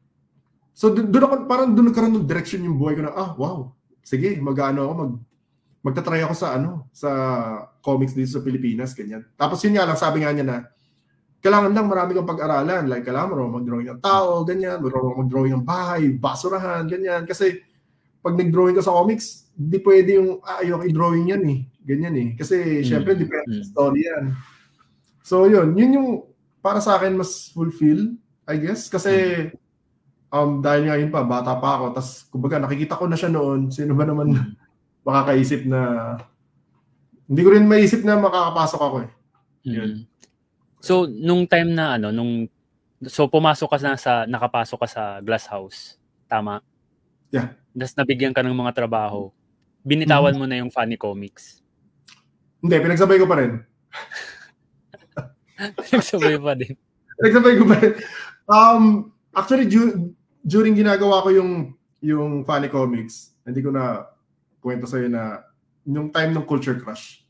So doon nagkaroon ng direction yung buhay ko na, wow, sige, magta-try ako sa comics dito sa Pilipinas, ganyan. Tapos yun nga lang, sabi nga niya na, kailangan lang marami kang pag-aralan. Like, kailangan mo mag-drawing ng tao, ganyan. Mag-drawing ng bahay, basurahan, ganyan. Kasi, pag nag-drawing ka sa comics, hindi pwede yung, ayoko i-drawing yan Ganyan Kasi, syempre, depende sa story yan. So, yun yung, para sa akin, mas fulfill, I guess. Kasi, dahil nga yun pa, bata pa ako. Tapos, kumbaga, nakikita ko na siya noon. Sino ba naman makakaisip na, hindi ko rin maisip na makakapasok ako Yun. So, nung time na nakapasok ka sa Glass House, tama? Yeah. Tapos nabigyan ka ng mga trabaho. Binitawan mo na yung Funny Comics. Hindi, pinagsabay ko pa rin. Pinagsabay pa din. Actually, during ginagawa ko yung Funny Comics, hindi ko na kwento sa'yo na yung time ng Culture Crush.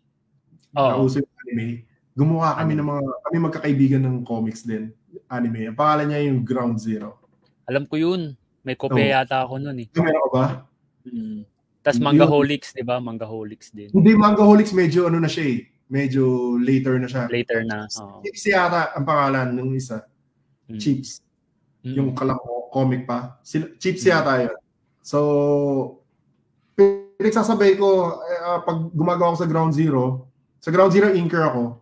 Nauso yung anime. Gumawa kami kami magkakaibigan ng comics din, anime. Ang pangalan niya yung Ground Zero. Alam ko yun. May kopya yata ako nun Meron ka ba? Tapos Mangaholics, di ba? Mangaholics din. Hindi, Mangaholics medyo na siya Medyo later na siya. Later na. Chips yata ang pangalan ng isa. Chips. Yung comic pa. Chips yata yun. So, pinagsasabay ko, pag gumagawa ako sa Ground Zero inker ako.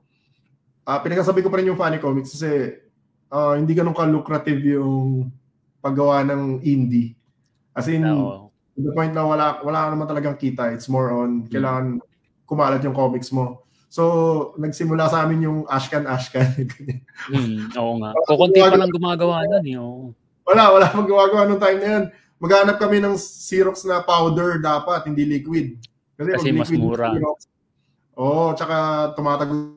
Pinagsasabi ko pa rin yung Funny Comics kasi hindi ganun ka-lucrative yung paggawa ng indie. As in, to the point na wala naman talagang kita. It's more on, kailangan kumalat yung comics mo. So, nagsimula sa amin yung Ashcan. Oo nga. Kukunti pa lang gumagawa nun. Wala pang gumagawa nung time na yun. Maghanap kami ng Xerox na powder dapat, hindi liquid. Kasi mas mura. Tsaka tumatago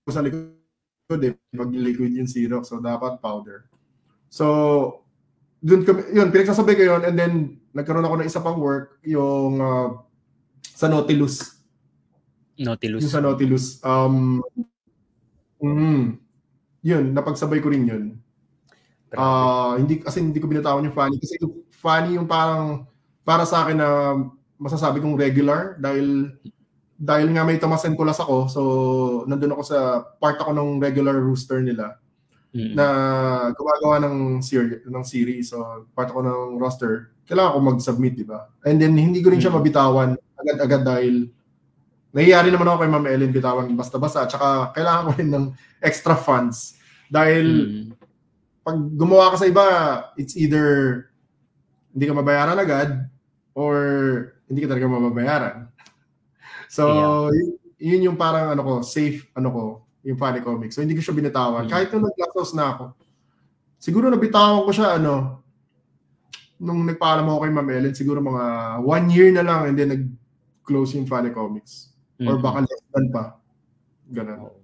sa likod pag liquid yung Xerox. So, dapat powder. So, dun kami, yun, pinagsasabay ko yun, and then, nagkaroon ako ng isa pang work, yung sa Nautilus. Yung sa Nautilus. Yun, napagsabay ko rin yun. Hindi ko binatawan yung funny. Kasi yung funny yung parang, para sa akin na masasabi kong regular, dahil nga may Tomas and Kulas ako, so nandun ako sa part ako ng regular rooster nila. Na gumagawa ng series, so part ako ng roster, kailangan ko mag-submit, di ba? And then hindi ko rin siya mabitawan agad-agad dahil nangyayari naman ako kay Ma'am Ellen bitawan basta-basta, at saka kailangan ko rin ng extra funds dahil pag gumawa ka sa iba, it's either hindi ka mabayaran agad or hindi ka talaga mababayaran. So yun yung parang safe yung funny comics. So hindi ko siya binitawan. Kahit nung nag-lapsos na ako, siguro nabitawan ko siya nung nagpaalam ako kay Ma'am Ellen, siguro mga 1 year na lang, and then nag-close yung funny comics. Or baka less than pa. Ganun.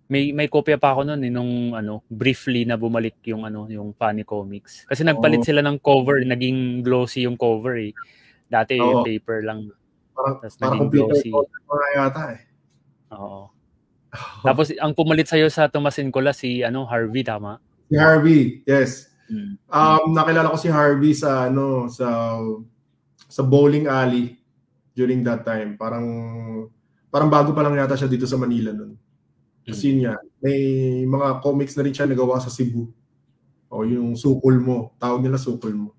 May kopya pa ako noon nung briefly na bumalik yung funny comics. Kasi nagpalit sila ng cover, naging glossy yung cover eh. Dati paper lang. Tapos naging glossy. Yata eh. Oo. Tapos ang pumalit sa'yo sa Tomas and Kulas si Harvey, tama? Si Harvey, yes. Nakilala ko si Harvey sa bowling alley during that time. Parang bago pa lang yata siya dito sa Manila noon. Kasi yun nga, may mga comics na rin siya nagawa sa Cebu. Yung Sukol Mo. Tawag nila Sukol Mo.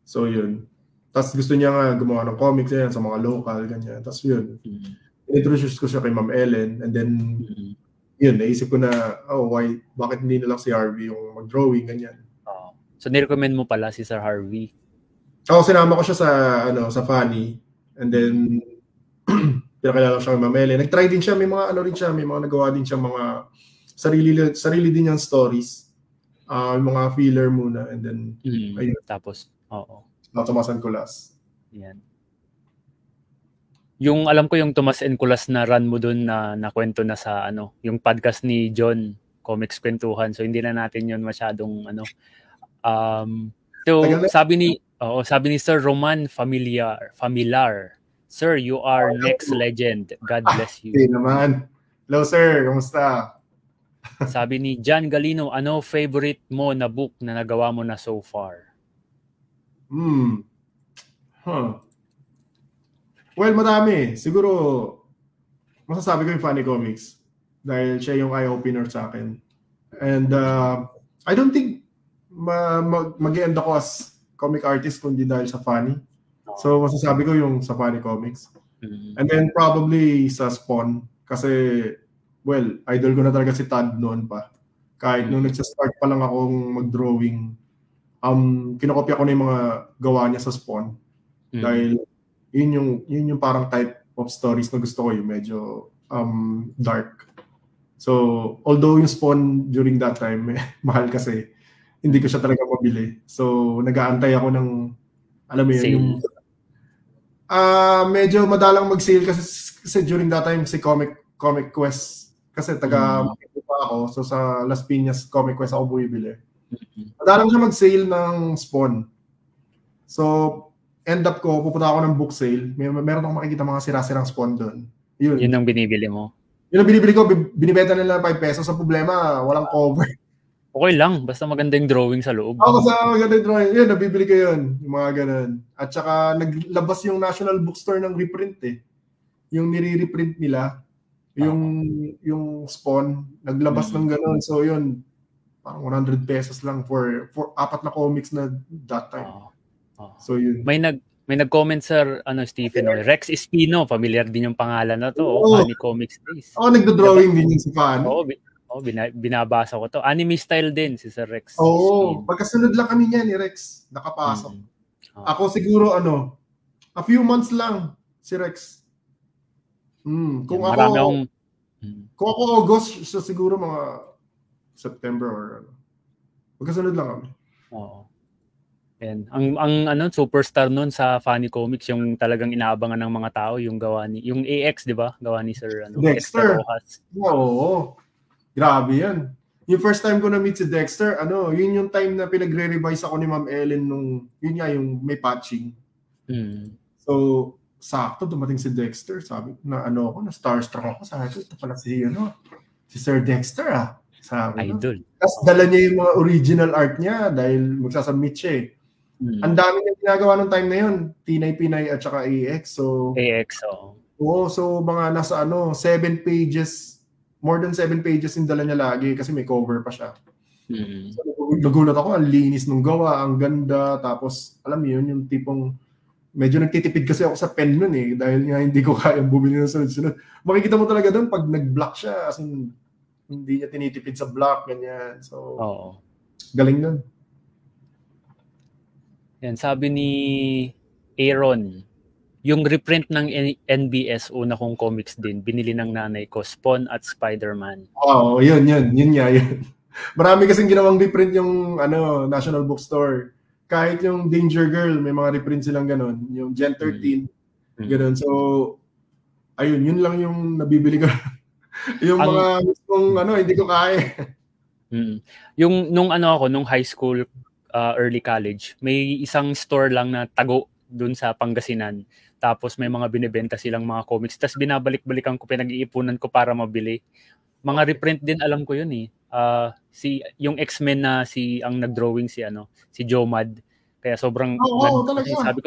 So yun. Tapos gusto niya nga gumawa ng comics yan sa mga local, ganyan. Tapos yun. Introduce ko siya kay Ma'am Ellen, and then yun, naisip ko na, bakit hindi na lang si Harvey yung mag-drawing, ganyan. So nirecommend mo pala si Sir Harvey? Sinama ko siya sa Funny, and then pinakilala siya kay Ma'am Ellen. Nag-try din siya, may mga nagawa din siya mga sarili din niyang stories. Mga filler muna, and then ayun. Tapos, Tomas and Kulas. Yan. Yung alam ko yung Tomas and Kulas na run mo doon na kwento na sa yung podcast ni John, Comics Kwentuhan. So hindi na natin yun masyadong so sabi ni Sir Roman Familiar, Sir, you are next legend. God bless you. Okay naman. Hello sir, kumusta? Sabi ni John Galino, ano favorite mo na book na nagawa mo na so far? Well, madami. Siguro, masasabi ko yung funny comics. Dahil siya yung eye-opener sa akin. And I don't think mag-end ako as comic artist kundi dahil sa funny. So, masasabi ko yung sa funny comics. And then probably sa Spawn. Kasi, well, idol ko na talaga si Todd noon pa. Kahit nung nagsa-start pa lang akong mag-drawing, kinokopya ko na yung mga gawa niya sa Spawn. Dahil yun yung parang type of stories na gusto ko, yung medyo dark. So, although yung Spawn during that time, mahal kasi, hindi ko siya talaga mabili. So, nag-aantay ako ng, alam mo yun, yung medyo madalang mag-sale kasi during that time si Comic Quest, kasi taga-Makito pa ako, so sa Las Piñas Comic Quest ako bumibili. Madalang siya mag-sale ng Spawn. So, end up ko, pupunta ako ng book sale, meron akong makikita mga sira-sirang Spawn doon. Yun ang binibili mo? Yun ang binibili ko, binibenta nila 5 pesos. Sa problema, walang cover. Okay lang, basta maganda yung drawing sa loob. Basta maganda yung drawing. Yun, nabibili ko yun. Yung mga ganun. At saka, naglabas yung National Bookstore ng reprint eh. Yung nire-reprint nila, yung Spawn, naglabas ng ganun. So yun, parang 100 pesos lang for 4 na comics na that time. So yun. May nag-comment Sir Stephen, Rex Espino, familiar din yung pangalan na to, Funny Comics Days. Nagdo-drawing din yung si Funny. Binabasa ko to. Anime style din si Sir Rex. Pagkasunod lang kami niya ni Rex, nakapasok. Ako siguro a few months lang si Rex. Kung yan, marami akong... Kung ako August, so siguro mga September or ano. Magkasunod lang kami. Oo. And ang superstar noon sa Funny Comics, yung talagang inaabangan ng mga tao, yung gawa ni yung AX, 'di ba? Gawa ni Sir Dexter Rojas. Oo. Grabe 'yan. Yung first time ko na meet si Dexter, yun yung time na pinagre-revise ako ni Ma'am Ellen nung yun nga yung may patching. So, sakto dumating si Dexter, sabi na ako, na starstruck ako, sabi ko, ito pala si Sir Dexter sabi Idol. Tapos dala niya yung mga original art niya dahil magsasubmit siya eh. Ang dami niyang ginagawa nung time na yun, Pinay at saka AX. So so mga nasa 7 pages, more than 7 pages yung dala niya lagi kasi may cover pa siya. So, nagulat ako, ang linis nung gawa, ang ganda, tapos alam mo yun, yung tipong medyo nagtitipid kasi ako sa pen nun eh, dahil nga hindi ko kayang bumili ng sunod-sunod. Makikita mo talaga doon pag nag-block siya, as in, hindi niya tinitipid sa block, ganyan. So, galing nun. Yan, sabi ni Aaron, yung reprint ng NBS, una kong comics din, binili ng nanay ko, Spawn at Spider-Man. Yun nga yun. Marami kasing ginawang reprint yung National Bookstore. Kahit yung Danger Girl, may mga reprint silang ganun. Yung Gen 13, ganun. So, ayun, yun lang yung nabibili ko. Yung mga gustong hindi ko kaya. Yung nung high school, early college, may isang store lang na tago dun sa Pangasinan. Tapos may mga binibenta silang mga comics. Tapos binabalik-balikan ko, pinag-iipunan ko para mabili. Mga reprint din, alam ko yun eh. Yung X-Men na ang nag-drawing si Joe Mad. Kaya sobrang sabi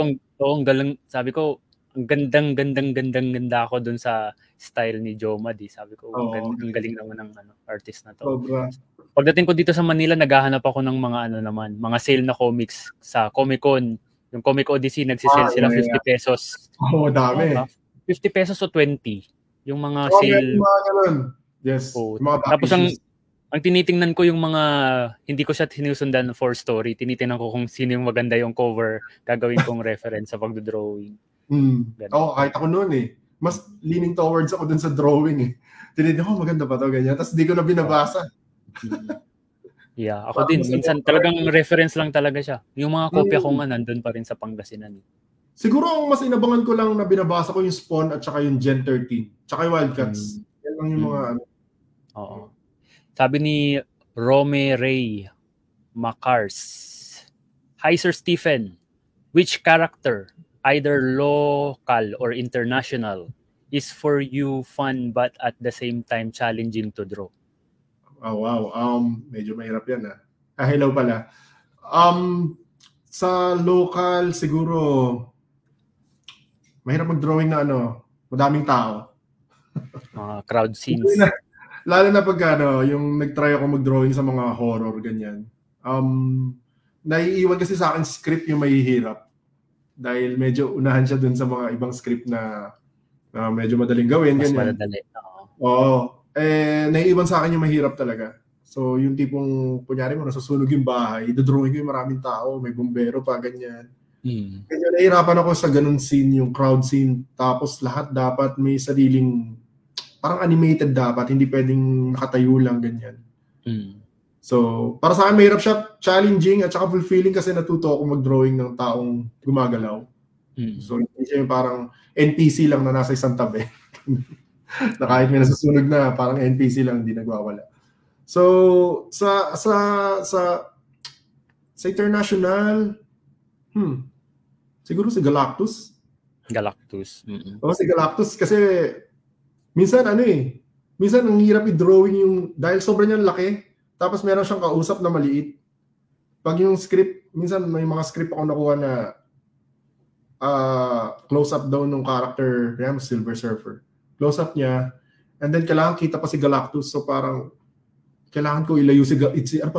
ko ang ganda ako dun sa style ni Joe Mad. Sabi ko ang galing naman ng artist na to. Pagdating ko dito sa Manila, naghahanap ako ng mga sale na comics sa Comic-Con. Yung Comic Odyssey, nagsisale sila 50 pesos. Dami. 50 pesos o 20. Yung mga sale. Yes. Tapos ang tinitingnan ko yung mga, hindi ko siya sinusundan for story. Tinitingnan ko kung sino yung maganda yung cover, gagawin kong reference sa pagdodrawing. Kahit ako noon eh. Mas leaning towards ako dun sa drawing eh. Tinitingnan ko, maganda pa to, ganyan. Tapos di ko na binabasa. Yeah, ako din. Minsan talagang reference lang talaga siya. Yung mga kopya ko nga nandun pa rin sa Pangasinan. Siguro ang mas inabangan ko lang na binabasa ko yung Spawn at saka yung Gen 13. Tsaka yung Wildcats. Yan lang yung mga Oo. Sabi ni Rome Ray Macars, hi Sir Stephen, which character, either local or international, is for you fun but at the same time challenging to draw? Wow. Medyo mahirap yan hello pala. Sa local, siguro, mahirap mag-drawing na madaming tao. Crowd scenes. Lalo na pag yung nag-try ako mag-drawing sa mga horror, ganyan. Naiiwan kasi sa akin script yung mahihirap. Dahil medyo unahan siya dun sa mga ibang script na medyo madaling gawin. Mas ganyan. madali. Naiiwan sa akin yung mahirap talaga. So, yung tipong, kunyari mo, nasusunog yung bahay, dodrawing ko yung maraming tao, may bumbero pa, ganyan. Kaya nahihirapan ako sa ganun scene, yung crowd scene. Tapos lahat dapat may sariling, parang animated dapat, hindi pwedeng nakatayo lang, ganyan. So, para sa akin, mahirap siya, challenging at saka fulfilling kasi natuto ako mag-drawing ng taong gumagalaw. So, hindi siya yung parang NPC lang na nasa isang tabi. Na kahit may nasusunog na, parang NPC lang, hindi nagwawala. So, sa international, siguro si Galactus. Si Galactus kasi minsan minsan ang hirap i-drawing yung, dahil sobrang niyang laki, tapos meron siyang kausap na maliit. Pag yung script, minsan may mga script ako nakuha na close-up daw ng character, Silver Surfer. Close-up niya, and then kailangan kita pa si Galactus, so parang kailangan ko ilayo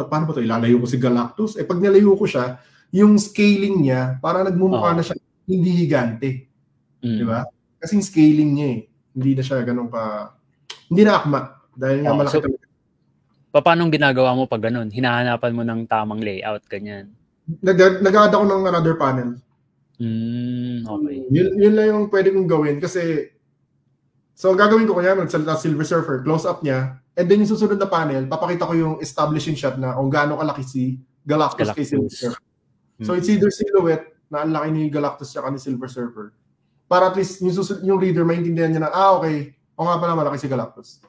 paano ba ito? Ilalayo ko si Galactus? Pag nalayo ko siya, yung scaling niya, parang nagmumukha na siya hindi higante. Di ba? Kasi yung scaling niya hindi na siya ganun hindi na akma. Dahil nga malaki talaga. Paano ginagawa mo pag ganun? Hinahanapan mo ng tamang layout, ganyan? Nag-add ako ng another panel. Okay. Yun lang yung pwede kong gawin kasi So, gagawin ko kanya, magsalita Silver Surfer, close up niya, and then yung susunod na panel, papakita ko yung establishing shot na kung gaano kalaki si Galactus. Kay Silver Surfer. So, it's either silhouette na ang laki ni Galactus siya ni Silver Surfer. Para at least yung reader maintindihan niya na, okay, o nga pala malaki si Galactus.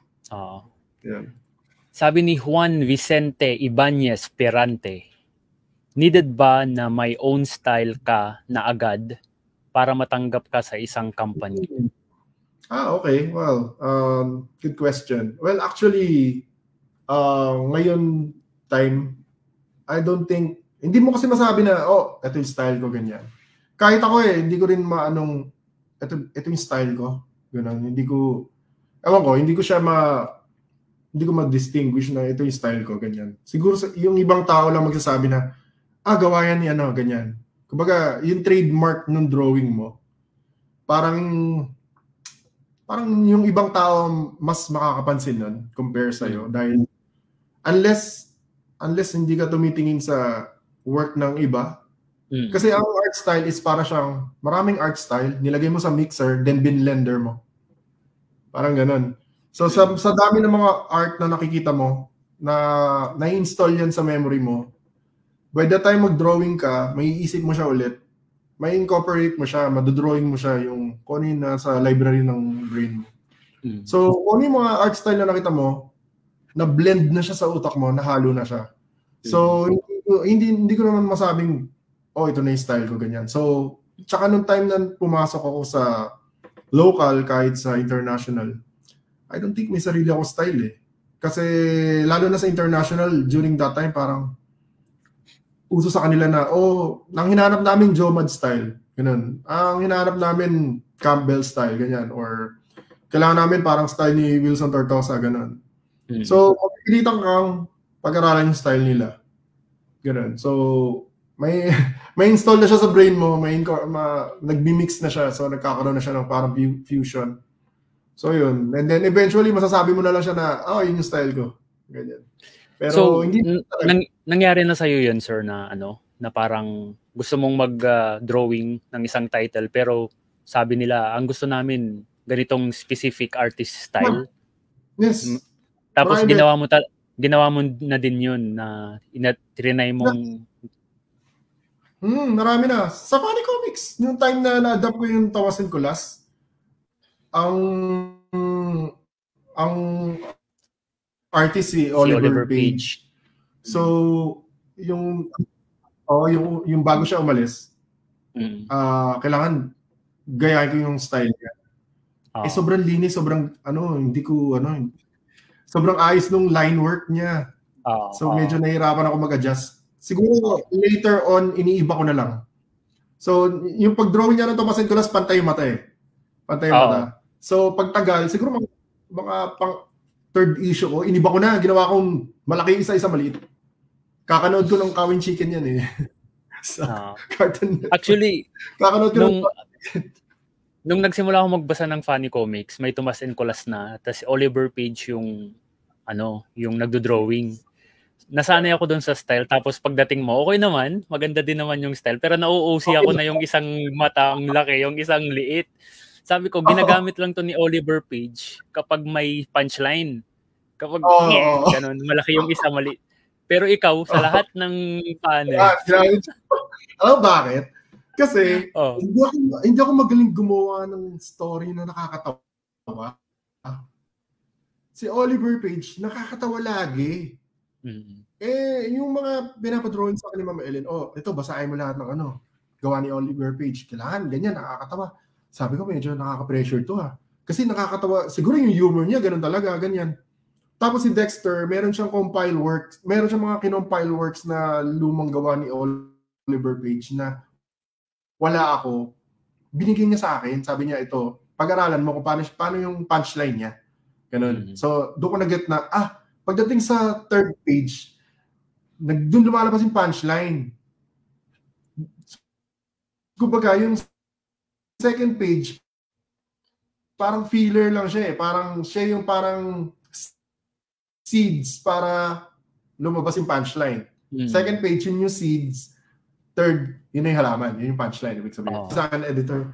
Yeah. Sabi ni Juan Vicente Ibanez Perante, needed ba na may own style ka na agad para matanggap ka sa isang company? Okay. Well, good question. Well, actually, ngayon time, I don't think, hindi mo kasi masabi na, ito yung style ko, ganyan. Kahit ako hindi ko rin maanong, ito yung style ko. Ganun, hindi ko ma-distinguish na ito yung style ko, ganyan. Siguro yung ibang tao lang magsasabi na, gawa yan ni ganyan. Kumbaga, yung trademark ng drawing mo, parang yung ibang tao mas makakapansin nun compare sa'yo. Dahil unless hindi ka tumitingin sa work ng iba, kasi ang art style is para siyang maraming art style, nilagay mo sa mixer, then binlender mo. Parang ganun. So sa dami ng mga art na nakikita mo, na na-install yan sa memory mo, by the time mag-drawing ka, may iisip mo siya ulit, may incorporate mo siya, madodrawing mo siya yung kung ano yung nasa library ng brain mo. So, kung ano yung mga art style na nakita mo, na-blend na siya sa utak mo, nahalo na siya. So, hindi ko naman masabing, ito na yung style ko, ganyan. So, tsaka nung time na pumasok ako sa local, kahit sa international, I don't think may sarili ako style eh. Kasi, lalo na sa international, during that time, parang, uso sa kanila na, ang hinahanap namin Jomad style, ganun. Ang hinahanap namin Campbell style, ganyan. Or kailangan namin parang style ni Wilson Tortosa, ganun. So, pagpilitan kang pag-aralan yung style nila. Ganun. So, may install na siya sa brain mo, nagbi-mix na siya, so nagkakaroon na siya ng parang fusion. So, yun. And then, eventually, masasabi mo na lang siya na, yun yung style ko. Ganyan. Pero so, hindi nangyari na sa'yo yun, sir, na na parang gusto mong mag-drawing ng isang title, pero sabi nila, ang gusto namin ganitong specific artist style. Yes. Tapos ginawa mo na din yun na trinay mong... marami na. Sa Funny Comics, yung time na na-adapt ko yung Tawas and Kulas, ang artist si Oliver Page. So, yung bago siya umalis, kailangan gayahin ko yung style niya. Sobrang linis, sobrang sobrang ayos nung line work niya. So, medyo nahirapan ako mag-adjust. Siguro, later on, iniiba ko na lang. So, yung pag-drawing niya ng Tomas and Kulas, pantay yung mata eh. Pantay yung mata. So, pagtagal, siguro mga pang third issue ko, iniba ko na, ginawa kong malaki isa-isa maliit. Kakanood ko ng Kawin Chicken yan eh. Cartoon. Actually, kakanood ko nung nagsimula ako magbasa ng Funny Comics, may Tomas and Kulas na, tapos Oliver Page yung nagdo-drawing. Nasanay ako doon sa style, tapos pagdating mo, okay naman, maganda din naman yung style, pero na-OOC ako na yung isang mata ang laki, yung isang liit. Sabi ko, ginagamit lang to ni Oliver Page kapag may punchline. Kapag ganun, malaki yung isa, mali. Pero ikaw, sa lahat ng panel. Bakit? Kasi, hindi ako magaling gumawa ng story na nakakatawa. Si Oliver Page, nakakatawa lagi. Yung mga pinapadrawing sa akin ni Mama Ellen, ito, basahin mo lahat ng gawa ni Oliver Page. Kailangan, ganyan, nakakatawa. Sabi ko, medyo nakaka-pressure to Kasi nakakatawa, siguro yung humor niya, ganun talaga, ganyan. Tapos si Dexter, meron siyang compile works, meron siyang mga kinompile works na lumang gawa ni Oliver Page na wala ako. Binigyan niya sa akin, sabi niya ito, pag-aralan mo kung paano yung punchline niya. Ganun. So, doon ko na-get na, pagdating sa third page, doon lumalabas yung punchline. Kumbaga, yung second page, parang filler lang siya eh. Parang siya yung parang seeds para lumabas yung punchline. Second page, yun yung seeds. Third, yun yung halaman. Yun yung punchline. Ibig sabihin. Sa akin, editor,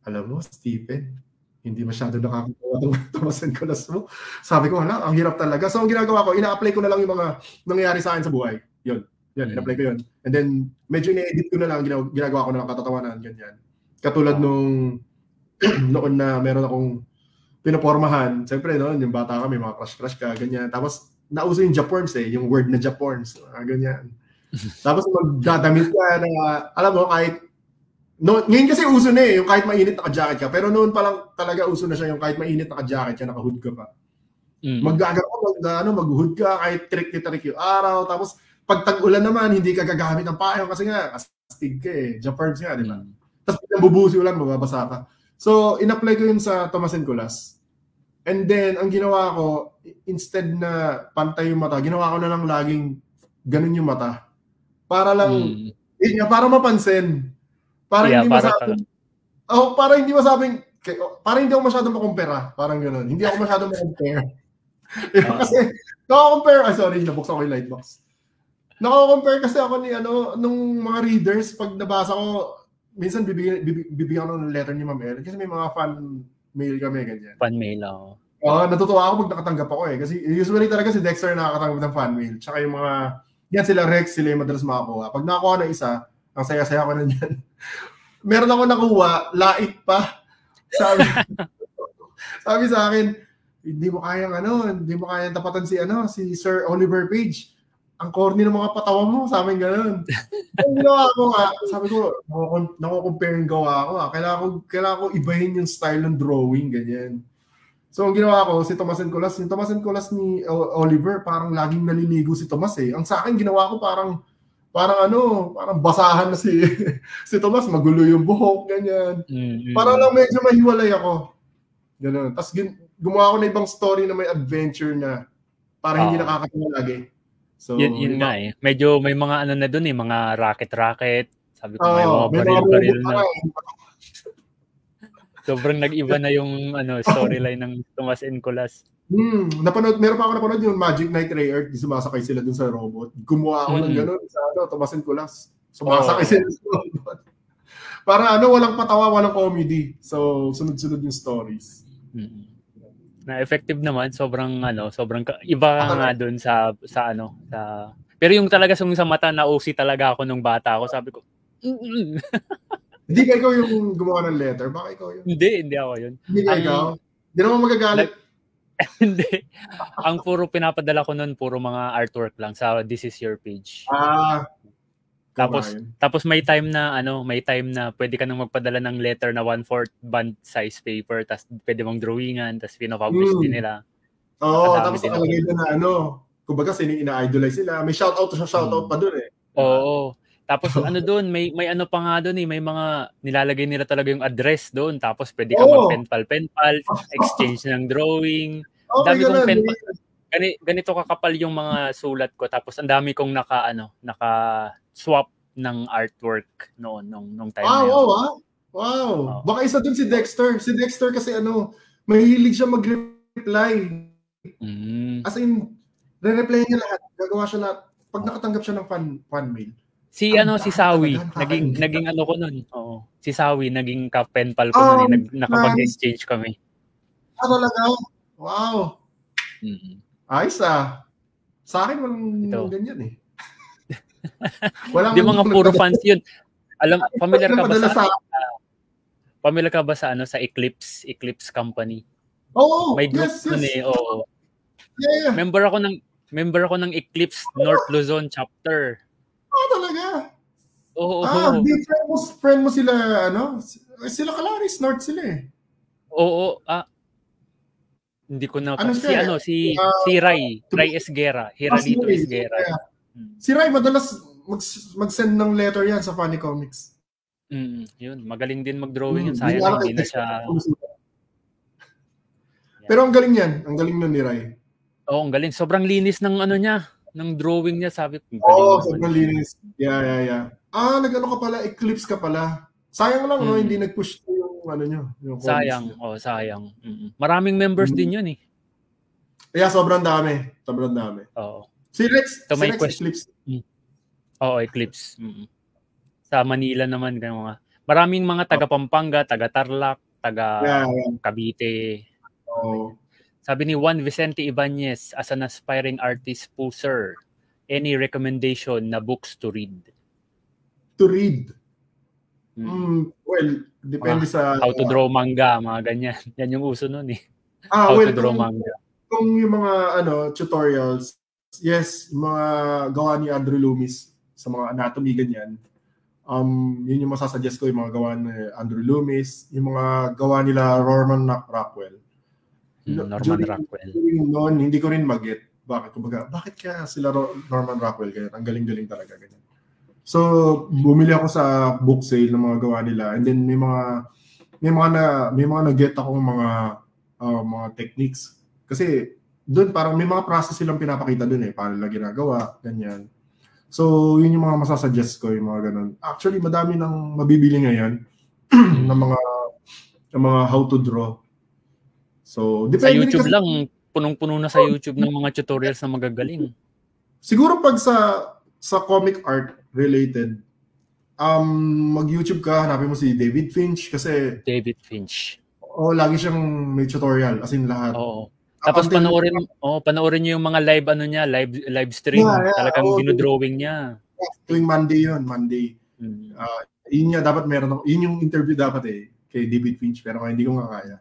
alam mo, Stephen, hindi masyado nakakatawa itong Tomas and Colas mo. Sabi ko, ang hirap talaga. So, ang ginagawa ko, ina-apply ko na lang yung mga nangyayari sa akin sa buhay. Yun, ina-apply ko yun. And then, medyo ina-edit ko na lang, ginagawa ko na lang katatawanan, ganyan. Katulad noon na meron akong pinopormahan. Siyempre, no, yung bata ka, may mga crush ka, ganyan. Tapos, nauso yung Japorns yung word na Japorns. Ganyan. Tapos, magdadamit ka na, alam mo, kahit ngayon kasi uso na yung kahit mainit naka-jacket ka. Pero noon pa lang talaga uso na siya yung kahit mainit naka-jacket ka, naka-hood ka pa. Mag-hood ka kahit trick yung araw. Tapos pag tag-ulan naman, hindi ka gagamit ng payong kasi nga, astig ka Japards nga, di ba? Tapos pinabubusi ulan, mababasa ka. So, in-apply ko yun sa Tomas and Colas. And then, ang ginawa ko, instead na pantay yung mata, ginawa ko na lang laging ganun yung mata. Para lang, para mapansin. Para hindi masabing, para hindi masabing, para hindi ako masyadong makumpara. Parang gano'n. Hindi ako masyadong makumpare. Kasi, nakakompare, nabuksan ko yung lightbox. Nakakompare kasi ako nung mga readers, pag nabasa ko, minsan bibigyan ko ng letter ni Ma'am Ellen. Kasi may mga fan mail kami, ganyan. Fan mail, oo. Natutuwa ako pag nakatanggap ako kasi usually talaga si Dexter nakakatanggap ng fan mail. Tsaka yung mga, yan sila Rex, sila yung madalas makakuha. Pag nakakuha ng isa, ang saya-saya ko na dyan. Meron ako nakuha, lait pa. Sabi sa akin, hindi mo kayang tapatan si Sir Oliver Page. Ang corny ng mga patawa mo, sa amin gano'n. Ang ginawa ko sabi ko, nako-compare yung gawa ko Kailangan ko ibahin yung style ng drawing, ganyan. So, ang ginawa ko, si Tomas and Colas, yung Tomas and Colas ni Oliver, parang laging naliligo si Tomas Ang sa akin, ginawa ko parang basahan na si Tomas, magulo yung buhok, ganyan. Para lang medyo mahiwalay ako. Ganun. Tapos gumawa ako na ibang story na may adventure na para hindi nakakatawa lagi. So, yun nga Medyo may mga na doon mga racket. Sabi ko may mga baril na. Sobrang nag-iba na yung storyline ng Tomas and Colas. Meron pa ako napanood yung Magic Knight Ray Earth, sumasakay sila dun sa robot. Gumawa ako ng gano'n sa Tomas and Colas. Sumasakay sila sa robot. Para walang patawa, walang comedy. So, sunod-sunod yung stories. Na effective naman, sobrang iba nga doon sa pero yung talaga sa mata na OC talaga ako nung bata ako, sabi ko. Hindi ka ikaw yung gumawa ng letter, baka ikaw yun. Hindi ako yun. Hindi ka ikaw. Hindi naman magagalit. Hindi. Ang puro pinapadala ko noon, puro mga artwork lang sa This Is Your Page. Tapos may time na pwede ka nang magpadala ng letter na 1/4 band size paper, tapos pwede mong drawingan, tapos pinapublish din nila. Tapos nakalagay na kumbaga ina-idolize sila. May shoutout pa doon Oo. Tapos doon, may pa nga doon may mga nilalagay nila talaga yung address doon, tapos pwede ka mag-penpal, exchange ng drawing. Dami kong penpal. Ganito kakapal yung mga sulat ko, tapos ang dami kong naka-swap ng artwork noon nung time na yun. Wow. Baka isa doon si Dexter. Si Dexter kasi mahilig siya mag-reply. As in, re-reply niya lahat. Gagawa siya lahat. Pag nakatanggap siya ng fan mail. Si Sawi, naging ko nun. Oo. Si Sawi, naging ka-pen pal ko nun. Nakapag-exchange kami. Talaga? Wow. Ayos Sa akin, walang ganyan Di mga puro fans yun. Familiar ka ba sa sa Eclipse Company? May group Oo. Yeah. Member ako ng Eclipse North Luzon chapter. Talaga? Oo. Friend mo sila, sila Calaris North sila Oo. Hindi ko na si Ray Esguera, Hiralito Esguera. Si Ray madalas mag-send ng letter yan sa Funny Comics. Yun, magaling din mag-drawing yun. Sayang hindi na siya. Pero ang galing yan, ang galing nun ni Ray. Oo, ang galing. Sobrang linis ng niya. Ng drawing niya, sabi ko. Sobrang linis. Yeah. Nag-ano ka pala, Eclipse ka pala. Sayang lang, hindi nag-push yung nyo. Yung sayang. Sayang. Maraming members din yun Yeah, sobrang dami. Oo. Si Rex Eclipse. Oo, Eclipse. Sa Manila naman, maraming mga taga Pampanga, taga Tarlac, taga Cavite. Oh. Sabi ni Juan Vicente Ibanez, as an aspiring artist po, sir, any recommendation na books to read? To read? Well, depende sa... How to draw manga, mga ganyan. Yan yung uso nun eh. How to draw manga. Kung yung mga tutorials, yes, mga gawa ni Andrew Loomis sa mga anatomy, ganyan. Yun yung masasuggest ko, yung mga gawa ni Andrew Loomis, yung mga gawa nila Norman Rockwell. Rockwell. Noon, hindi ko rin mag-get. Bakit kaya sila Norman Rockwell? Kaya ang galing-galing talaga. Ganyan. So, bumili ako sa book sale ng mga gawa nila. And then may mga na-get akong mga techniques. Kasi doon parang may mga process silang pinapakita doon paano nila ginagawa, ganyan. So, yun yung mga masasuggest ko, yung mga ganun. Actually, madami nang mabibili ngayon ng mga how to draw. So, sa YouTube lang, punong-puno na sa YouTube ng mga tutorials na magagaling. Siguro pag sa comic art related, mag-YouTube ka, hanapin mo si David Finch kasi... David Finch. Lagi siyang may tutorial, as in lahat. Oo. Tapos panoorin niyo yung mga live stream. Talagang dinodrawing niya. Tuwing Monday yun, Monday. Yun nga, dapat yun yung interview dapat kay David Finch, pero hindi ko nga kaya.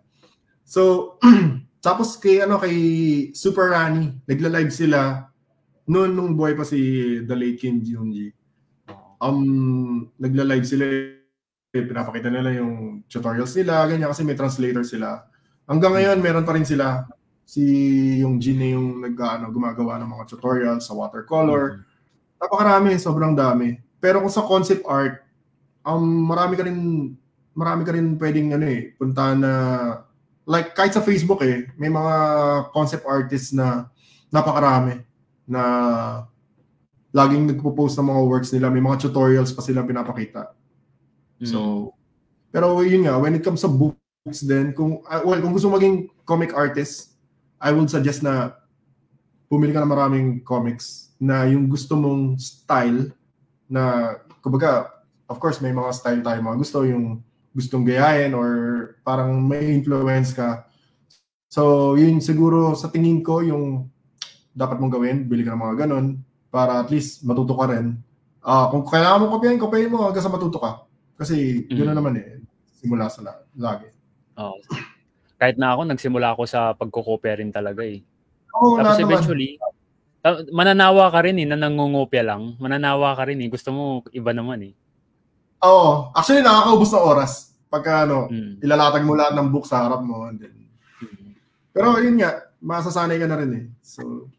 So, tapos kay Super Rani, nagla-live sila nung buhay pa si The Late Kim Jong-gi. Nagla-live sila, pinapakita nila yung tutorials nila, ganyan, kasi may translator sila. Hanggang ngayon, meron pa rin sila. Yung Gina yung gumagawa ng mga tutorials sa watercolor. Napakarami, sobrang dami. Pero kung sa concept art, marami ka rin pwedeng puntahan na, like kahit sa Facebook may mga concept artists na napakarami na laging nagpo-post ng mga works nila, may mga tutorials pa sila pinapakita. So, pero yun nga, when it comes sa books din, kung gusto maging comic artist, I would suggest na pumili ka ng maraming comics na yung gusto mong style na, kumbaga, of course, may mga style tayo mga gusto, yung gustong gayahin or parang may influence ka. So, yun siguro sa tingin ko yung dapat mong gawin, bili ka ng mga ganun para at least matuto ka rin. Kung kailangan mo kopyahin mo hanggang sa matuto ka. Kasi yun naman simula sa lagi. Kahit na ako, nagsimula ako sa pagkokopya rin talaga Tapos eventually, mananawa ka rin na nangungopya lang. Mananawa ka rin Gusto mo, iba naman Oo. Actually, nakakaubos na oras. Pagka ilalatag mo lahat ng book sa harap mo. And then, pero yun nga, masasanay ka na rin So,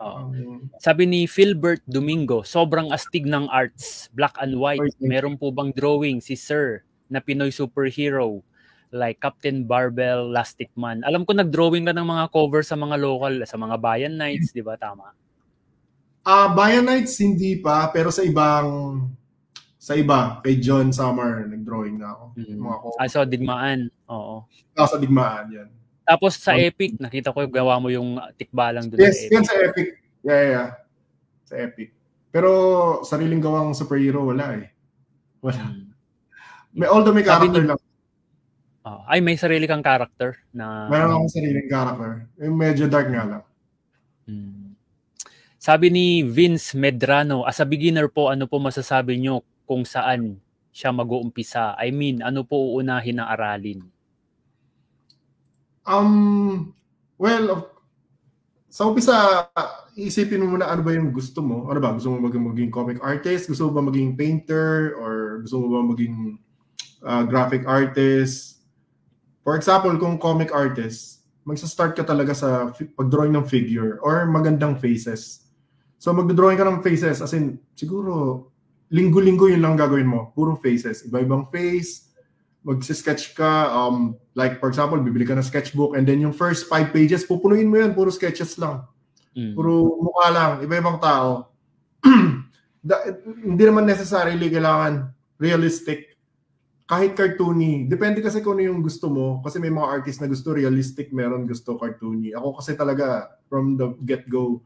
sabi ni Philbert Domingo, sobrang astig ng arts. Black and white. Meron po bang drawing si Sir na Pinoy superhero? Like Captain Barbell, Lastic Man. Alam ko nag-drawing ka ng mga cover sa mga local, sa mga Bayan Nights, di ba? Tama? Bayan Nights, hindi pa. Pero sa iba, kay John Summer, nag-drawing na ako. Sa Digmaan. Oo. Sa Digmaan, yan. Tapos sa Epic, nakita ko gawa mo yung tikbalang doon sa Epic. Yes, yan sa Epic. Yeah. Sa Epic. Pero sariling gawang superhero, wala Wala. Although may character lang. May sarili kang character na... Meron akong sariling character. Medyo dark nga lang. Sabi ni Vince Medrano, as a beginner po, ano po masasabi nyo kung saan siya mag-uumpisa? I mean, ano po uunahin na aralin? Well, sa umpisa, isipin mo muna ano ba yung gusto mo. Ano ba? Gusto mo maging comic artist? Gusto mo ba maging painter? Or gusto mo ba maging graphic artist? For example, kung comic artist, magsa-start ka talaga sa pag-drawing ng figure or magandang faces. So mag-drawing ka ng faces, as in, siguro, linggo-linggo yun lang gagawin mo. Puro faces. Iba-ibang face. Mag-sketch ka. Like, for example, bibili ka ng sketchbook and then yung first 5 pages, pupunuin mo yan. Puro sketches lang. Puro mukha lang. Iba-ibang tao. Hindi naman necessarily kailangan realistic. Kahit cartoony. Depende kasi kung ano yung gusto mo. Kasi may mga artist na gusto realistic, meron gusto cartoony. Ako kasi talaga, from the get-go,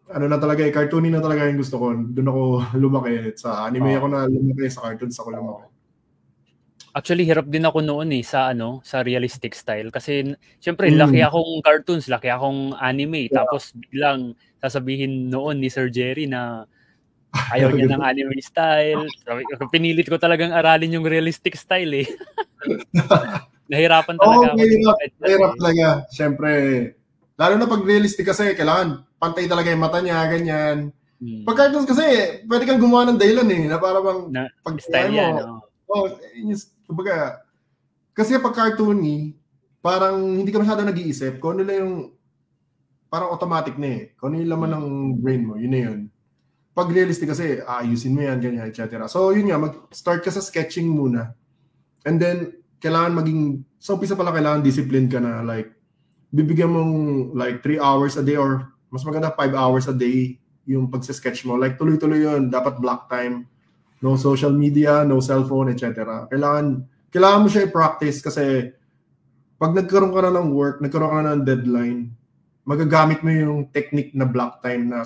cartoony na talaga yung gusto ko. Doon ako lumaki. Sa anime ako na lumaki, sa cartoons ako lumaki. Actually, hirap din ako noon sa sa realistic style kasi syempre laki akong cartoons, laki akong anime, tapos biglang sasabihin noon ni Sir Jerry na ayaw niya ng anime style. Pinilit ko talagang aralin yung realistic style eh. Nahirapan talaga ako. Mahirap talaga. Syempre, lalo na pag realistic kasi, kailangan pantay talaga yung mata niya, ganyan. Pag cartoons kasi, pwede kang gumawa ng dahilan na para bang pag-style yan. Kumbaga, kasi pag cartoony, parang hindi ka masyado nag-iisip. Kung ano lang yung, parang automatic na Kung ano yung laman ng brain mo, yun na yun. Pag realistic kasi, ayusin mo yan, ganyan, etc. So, yun nga, mag-start ka sa sketching muna. And then, kailangan sa umpisa pala kailangan discipline ka na, like, bibigyan mong like 3 hours a day or mas maganda 5 hours a day yung pagsa-sketch mo. Like, tuloy-tuloy yun. Dapat block time. No social media, no cellphone, etc. Kailangan mo siya i-practice kasi pag nagkaroon ka na ng work, nagkaroon ka na ng deadline, magagamit mo yung technique na block time na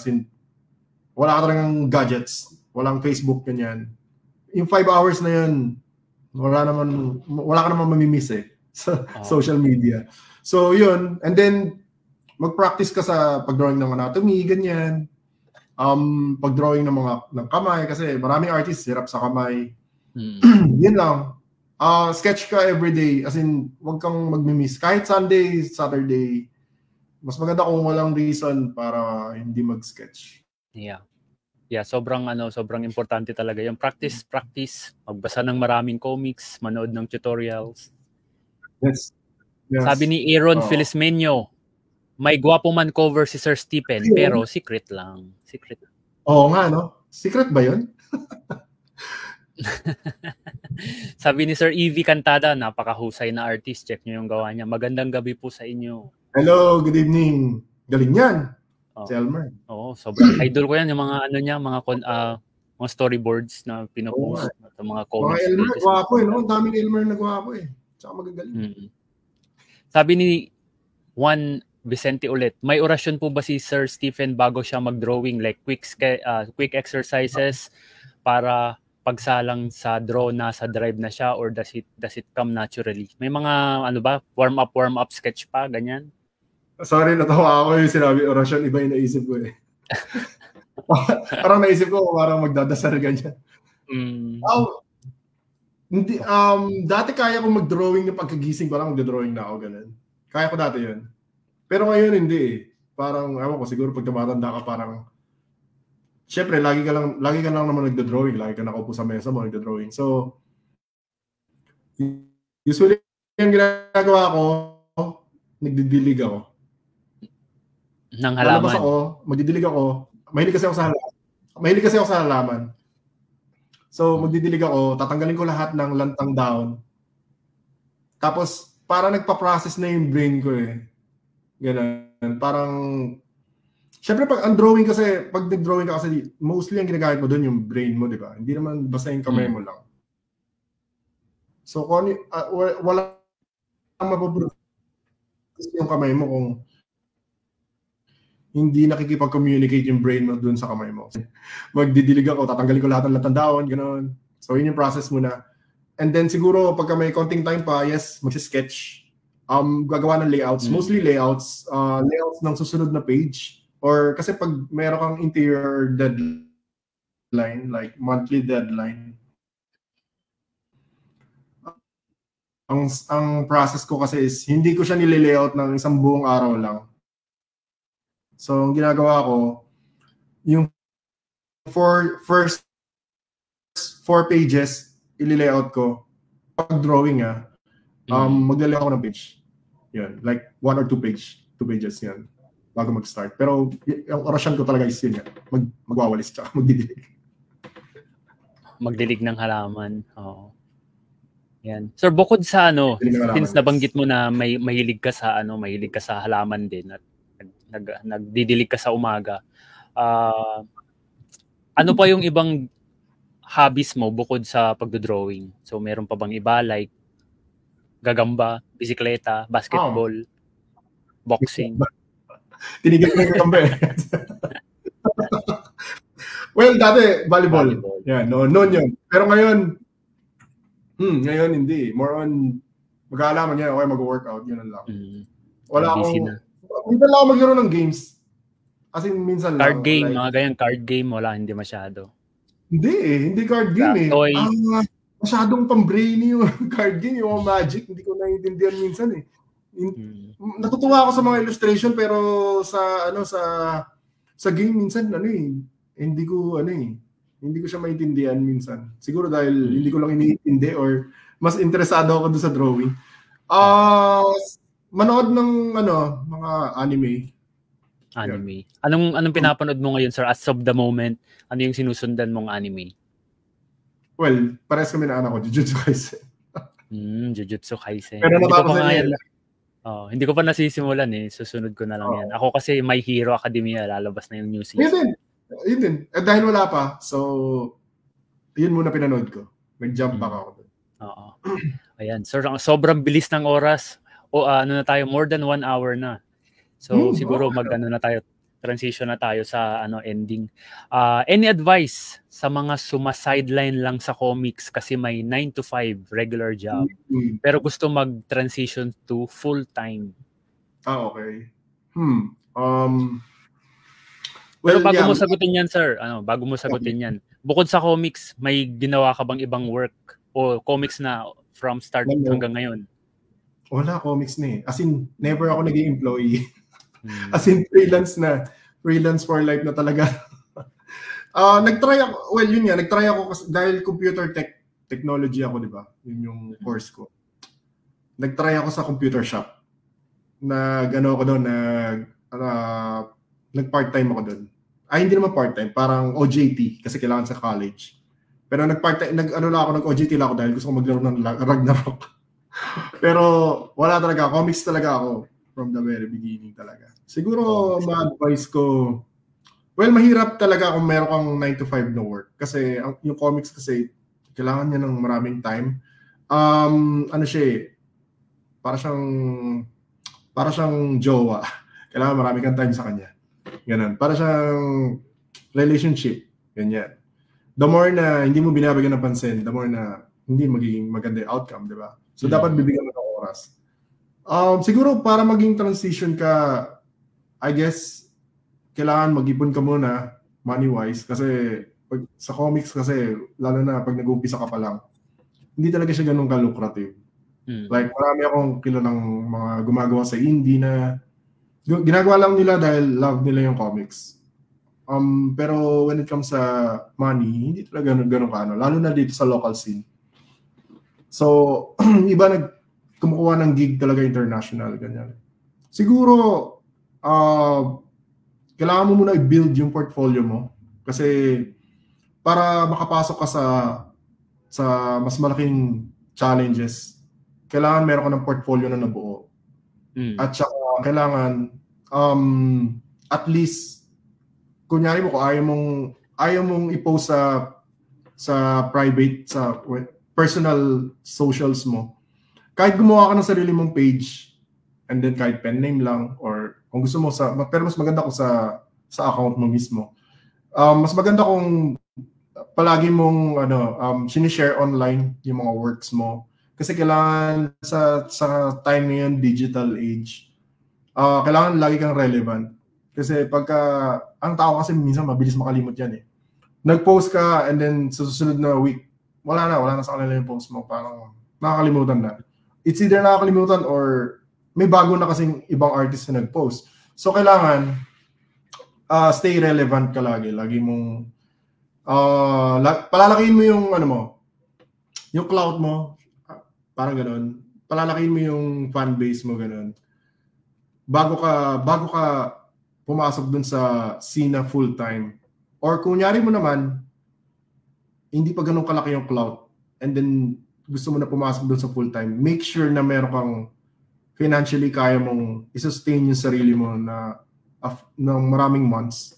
wala ka talagang gadgets, walang Facebook, ganyan. Yung 5 hours na yun, wala ka naman mamimiss sa social media. So yun, and then mag-practice ka sa pag-drawing ng anatomy, ganyan. Pag-drawing ng kamay kasi maraming artists hirap sa kamay. Yun lang. Sketch ka everyday, as in wag kang magmi-miss. Kahit Sunday, Saturday, mas maganda kung walang reason para hindi mag-sketch. Yeah, sobrang importante talaga yung practice, magbasa ng maraming comics, manood ng tutorials. Yes. Sabi ni Aaron Felismenio, may gwapo man cover si Sir Stephen, pero secret lang. Oo nga, no? Secret ba yun? Sabi ni Sir Evie Cantada, napakahusay na artist. Check nyo yung gawa niya. Magandang gabi po sa inyo. Hello, good evening. Galing yan. Si Elmer. Sobrang idol ko yan. Yung mga mga storyboards na pinopost. Mga comics. Mga Elmer, gwapo no? Ang daming Elmer na gwapo Tsaka magagaling. Sabi ni Juan Vicente ulit, may orasyon po ba si Sir Stephen bago siya mag-drawing? Like quick exercises para pagsalang sa draw na sa drive na siya, or does it come naturally? May mga warm up sketch pa, ganyan? Sorry, natawa ako yung sinabi orasyon, iba yung naisip ko Parang naisip ko parang magdadasal ganyan. Hindi, dati kaya kong mag-drawing yung pagkagising ko lang, mag-drawing na ako, ganun. Kaya ko dati yun. Pero ngayon hindi Parang, ewan ko, siguro pag tumatanda ka parang, syempre, lagi ka lang naman nagdo-drawing, lagi ka nakaupo sa mesa mo, nagdo-drawing. So, usually, yung ginagawa ko, nagdidilig ako. Ng halaman? Lalabas ako, magdidilig ako. Mahilig kasi ako sa halaman. So, magdidilig ako, tatanggalin ko lahat ng lantang dahon. Tapos, parang nagpa-process na yung brain ko Ganun. Parang, syempre pag drawing kasi, pag nag-drawing ka kasi, mostly ang ginagamit mo doon yung brain mo, di ba? Hindi naman basta yung kamay mo lang. So, kung wala kang mapuproduce yung kamay mo kung hindi nakikipag-communicate yung brain mo doon sa kamay mo. Magdidilig ako, tatanggalin ko lahat ng latandawon, gano'n. So, yun yung process muna. And then siguro, pagka may konting time pa, yes, mag-sketch. Gagawa ng layouts. Mostly layouts. Layouts ng susunod na page. Or kasi pag meron kang interior deadline, like monthly deadline, ang process ko kasi is, hindi ko siya nililayout ng isang buong araw lang. So, ang ginagawa ko, yung first 4 pages, ililayout ko. Pag drawing maglalayout ako ng page. Yun, like 1 or 2 pages yan, bago mag-start. Pero, yung orasyon ko talaga is yun magwawalis tsaka magdidilig. Magdilig ng halaman. Oo. Yan. Sir, bukod sa since nabanggit mo na mahilig ka sa halaman din at nagdidilig ka sa umaga. Ano pa yung ibang hobbies mo bukod sa pagdo-drawing? So meron pa bang iba like gagamba, bisikleta, basketball, boxing? Tinigil ko yung gagamba Well, dati volleyball. Yeah, noon yun. Pero ngayon, Ngayon hindi. More on, mag-aalaman niya, okay, mag-workout, yun lang. Wala akong, minsan lang ako maglaro ng games. As in, minsan card lang. Game, mga ganyan, card game, wala, hindi masyado. Hindi card game toy. Masyadong pang-brainy yung card game, yung Magic, hindi ko naiintindihan minsan eh. Natutuwa ako sa mga illustration pero sa game minsan hindi ko siya maintindihan minsan. Siguro dahil hindi ko lang iniintindi or mas interesado ako doon sa drawing. Manood ng mga anime. Anong pinapanood mo ngayon, sir, as of the moment? Ano yung sinusundan mong anime? Well, parehas kami na anak ko, Jujutsu Kaisen. Jujutsu Kaisen. Pero hindi ko pa nasisimulan eh. Susunod ko na lang yan. Ako kasi My Hero Academia, lalabas na yung new season. Yun din. Dahil wala pa, so yun muna pinanood ko. Nag-jump back ako doon. Oo. Ayan. Sobrang bilis ng oras. Na tayo, more than 1 hour na. So siguro transition na tayo sa ending. Any advice sa mga suma-sideline lang sa comics kasi may 9 to 5 regular job pero gusto mag-transition to full-time? Okay. Pero bago mo sagutin yan, sir, yan, bukod sa comics, may ginawa ka bang ibang work o comics na from start hanggang ngayon? Wala, comics na eh. As in, never ako naging employee. As in, freelance for life na talaga. Nagtry ako kasi dahil computer technology ako, di ba? Yun yung course ko. Nagtry ako sa computer shop. Ako doon, nag-part-time ako doon. Hindi naman part-time, parang OJT kasi kailangan sa college. Pero nag-OJT lang ako dahil gusto ko maglaro ng Ragnarok. Pero wala talaga, comics talaga ako. From the very beginning talaga. Siguro, ma-advise ko, well, mahirap talaga kung meron kang 9 to 5 na work. Kasi yung comics kasi, kailangan niya ng maraming time. Para siyang jowa. Kailangan marami kang time sa kanya. Ganun. Para siyang relationship. Ganyan. The more na hindi mo binabigyan ng pansin, the more na hindi magiging maganda yung outcome, di ba? So, dapat bibigyan mo ng oras. Siguro para maging transition ka, I guess, kailangan mag-ipon ka muna, money-wise, kasi sa comics kasi, lalo na pag nag-umpisa ka pa lang, hindi talaga siya ganun ka-lucrative. Like, marami akong kilalang mga gumagawa sa indie na ginagawa lang nila dahil love nila yung comics. Pero when it comes sa money, hindi talaga ganun ka, lalo na dito sa local scene. So, iba kumukuha ng gig talaga international, ganyan. Siguro, kailangan mo muna i-build yung portfolio mo kasi para makapasok ka sa mas malaking challenges, kailangan meron ka ng portfolio na nabuo. At saka kailangan at least kunyari mo kung ayaw mong i-post sa private, sa personal socials mo, kahit gumawa ka ng sarili mong page and then kahit pen name lang or kung gusto mo pero mas maganda kung sa account mo mismo. Mas maganda kung palagi mong sinishare online yung mga works mo kasi kailangan sa time ngayon, digital age, kailangan lagi kang relevant kasi pagka ang tao kasi minsan mabilis makalimot yan eh. Nag-post ka and then sa susunod na week wala na sa kanila yung post mo, parang nakakalimutan na. It's either nakakalimutan or may bago na kasing ibang artist na nag-post. So, kailangan stay relevant ka lagi. Lagi mong palalakihin mo yung yung clout mo, parang gano'n. Palalakihin mo yung fan base mo, gano'n. Bago ka pumasok dun sa scene na full time. Or kunyari mo naman, hindi pa ganun kalaki yung clout and then gusto mo na pumasok doon sa full-time, make sure na meron kang financially kaya mong i-sustain yung sarili mo na ng maraming months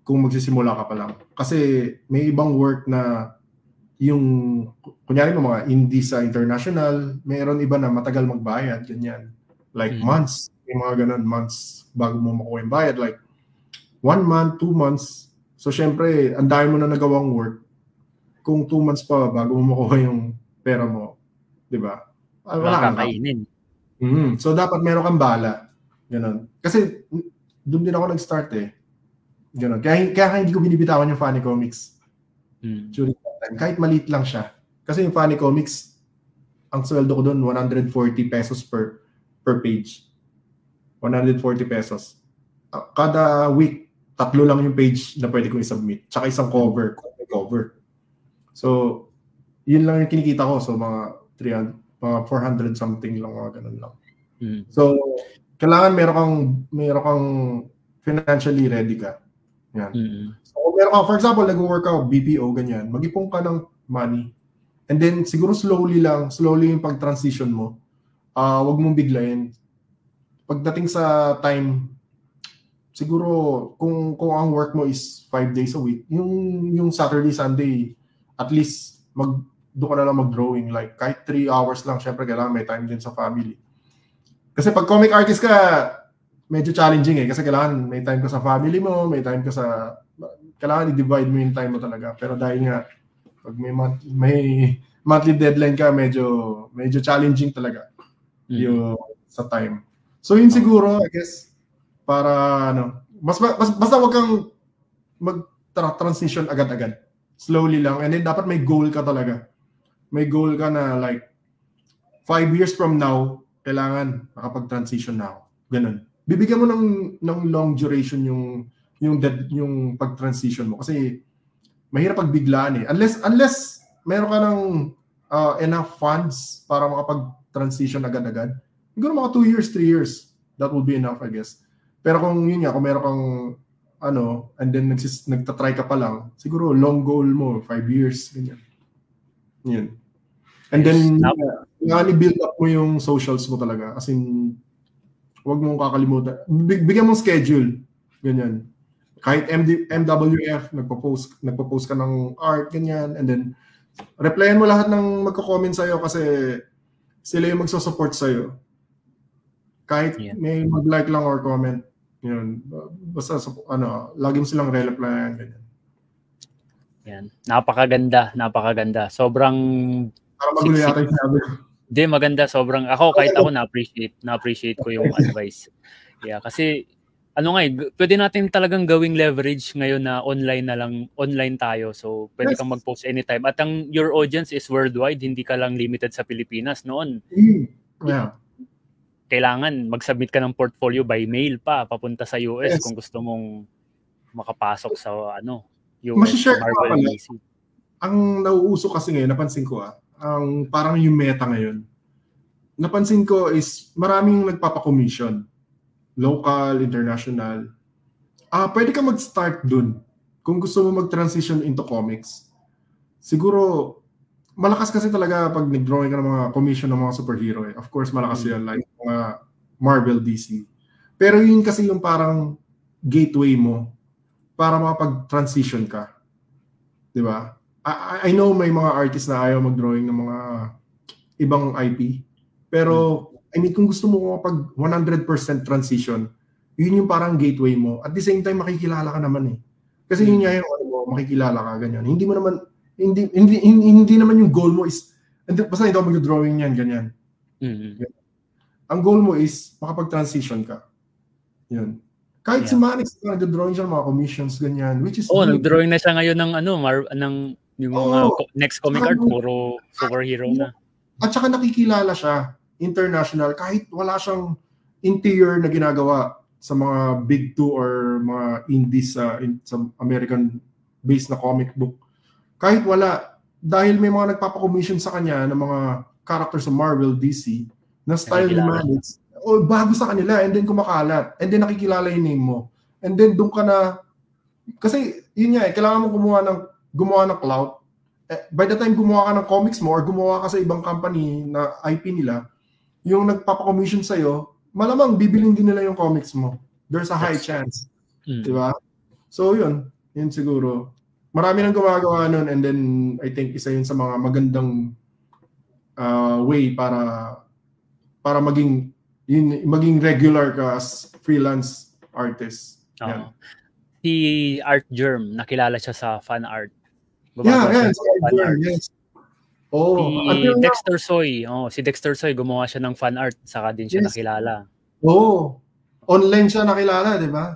kung magsisimula ka pa lang. Kasi may ibang work na yung, kunyari mo mga indie sa international, mayroon iba na matagal magbayad, ganyan. Like months, yung mga ganun, months bago mo makuha yung bayad. Like 1 month, 2 months. So syempre, ang dami mo na nagawang work. kung 2 months pa bago mo makuha yung pera mo, 'di ba? Wala kakainin. So dapat meron kang bala. Ganun. Kasi doon din ako nag-start eh. Ganun. Kaya hindi ko binibitawan yung Funny Comics. During that time. Kahit maliit lang siya. Kasi yung Funny Comics, ang sweldo ko doon 140 pesos per page. 140 pesos. Kada week, 3 lang yung page na pwede kong i-submit. Tsaka isang cover. So, yun lang yung kinikita ko. So, mga 400 something lang, mga ganun lang. So, kailangan meron kang financially ready ka. Yan. So, kung meron ka, for example, nag-work ka, BPO, ganyan, mag-ipon ka ng money. And then, siguro slowly yung pag-transition mo. Wag mong biglayin. Pagdating sa time, siguro kung ang work mo is 5 days a week, yung Saturday, Sunday, at least doon ka na lang mag-drawing. Like, kahit 3 hours lang, syempre kailangan may time din sa family. Kasi pag comic artist ka, medyo challenging eh. Kasi kailangan may time ka sa family mo, may time ka sa... Kailangan i-divide mo yung time mo talaga. Pero dahil nga, pag may monthly deadline ka, medyo challenging talaga yung sa time. So yun siguro, I guess, para basta wag kang mag-transition agad-agad. Slowly lang. And then dapat may goal ka talaga. May goal ka na like 5 years from now, kailangan nakapag-transition na ako. Ganun. Bibigyan mo ng long duration yung pag-transition mo kasi mahirap pagbiglaan eh. Unless meron ka ng enough funds para makapag-transition agad-agad. Siguro mga 2 years, 3 years, that will be enough, I guess. Pero kung meron kang and then nagtatry ka pa lang, siguro long goal mo, 5 years, ganyan. Yun. And then, i-build up mo yung socials mo talaga. As in, huwag mong kakalimutan. Bigyan mong schedule. Ganyan. Kahit MWF, nagpo-post ka ng art, ganyan. And then, replyan mo lahat ng magko-comment sa'yo kasi sila yung magsusupport sa'yo. Kahit may mag-like lang or comment. Yun. Basta, lagi mo silang re-replyan, ganyan. Yan. Napakaganda. Sobrang... Para magulo yata yung sabi. Hindi, maganda. Sobrang... Kahit ako na-appreciate ko yung advice. Yeah, kasi pwede natin talagang gawing leverage ngayon na online tayo. So, pwede kang mag-post anytime. At your audience is worldwide, hindi ka lang limited sa Pilipinas noon. Yeah. Kailangan mag-submit ka ng portfolio by mail papunta sa US kung gusto mong makapasok sa US. Marvel DC. Ang nauuso kasi ngayon, napansin ko ang parang yung meta ngayon. Napansin ko is maraming nagpapa-commission. Local, international. Pwede ka mag-start dun kung gusto mo mag-transition into comics. Siguro, malakas kasi talaga pag nag-drawing ka ng mga commission ng mga superhero. Of course, malakas yan like mga Marvel, DC. Pero yun kasi yung parang gateway mo para makapag-transition ka. Di ba? I know may mga artists na ayaw mag-drawing ng mga ibang IP. Pero, kung gusto mo makapag 100% transition, yun yung parang gateway mo. At the same time, makikilala ka naman eh. Kasi yun nga yung makikilala ka, ganyan. Hindi mo naman, hindi naman yung goal mo is, basta hindi ako mag-drawing yan, ganyan. Ang goal mo is, makapag-transition ka. Yun. Kahit si Manix, nag-drawing siya ng mga commissions, ganyan. Which is nag-drawing na siya ngayon ng yung mga next comic art, puro superhero na. At saka nakikilala siya, international, kahit wala siyang interior na ginagawa sa mga big two or mga indies sa American-based na comic book. Kahit wala, dahil may mga nagpapacommission sa kanya ng mga characters sa Marvel, DC, na style ni Manix, bago sa kanila, and then kumakalat, and then nakikilala yung name mo. And then doon ka na, kasi yun nga kailangan mo gumawa ng clout. By the time gumawa ka ng comics mo or gumawa ka sa ibang company na IP nila, yung nagpapacommission sa'yo, malamang bibiling din nila yung comics mo. There's a high chance. Diba? So yun siguro. Marami nang gumagawa nun, and then I think isa yun sa mga magandang way para maging regular ka as freelance artist. Si Art Germ, nakilala siya sa fan art. Yeah, yes. Si Dexter Soy. Si Dexter Soy, gumawa siya ng fan art. Saka din siya nakilala. Online siya nakilala, di ba?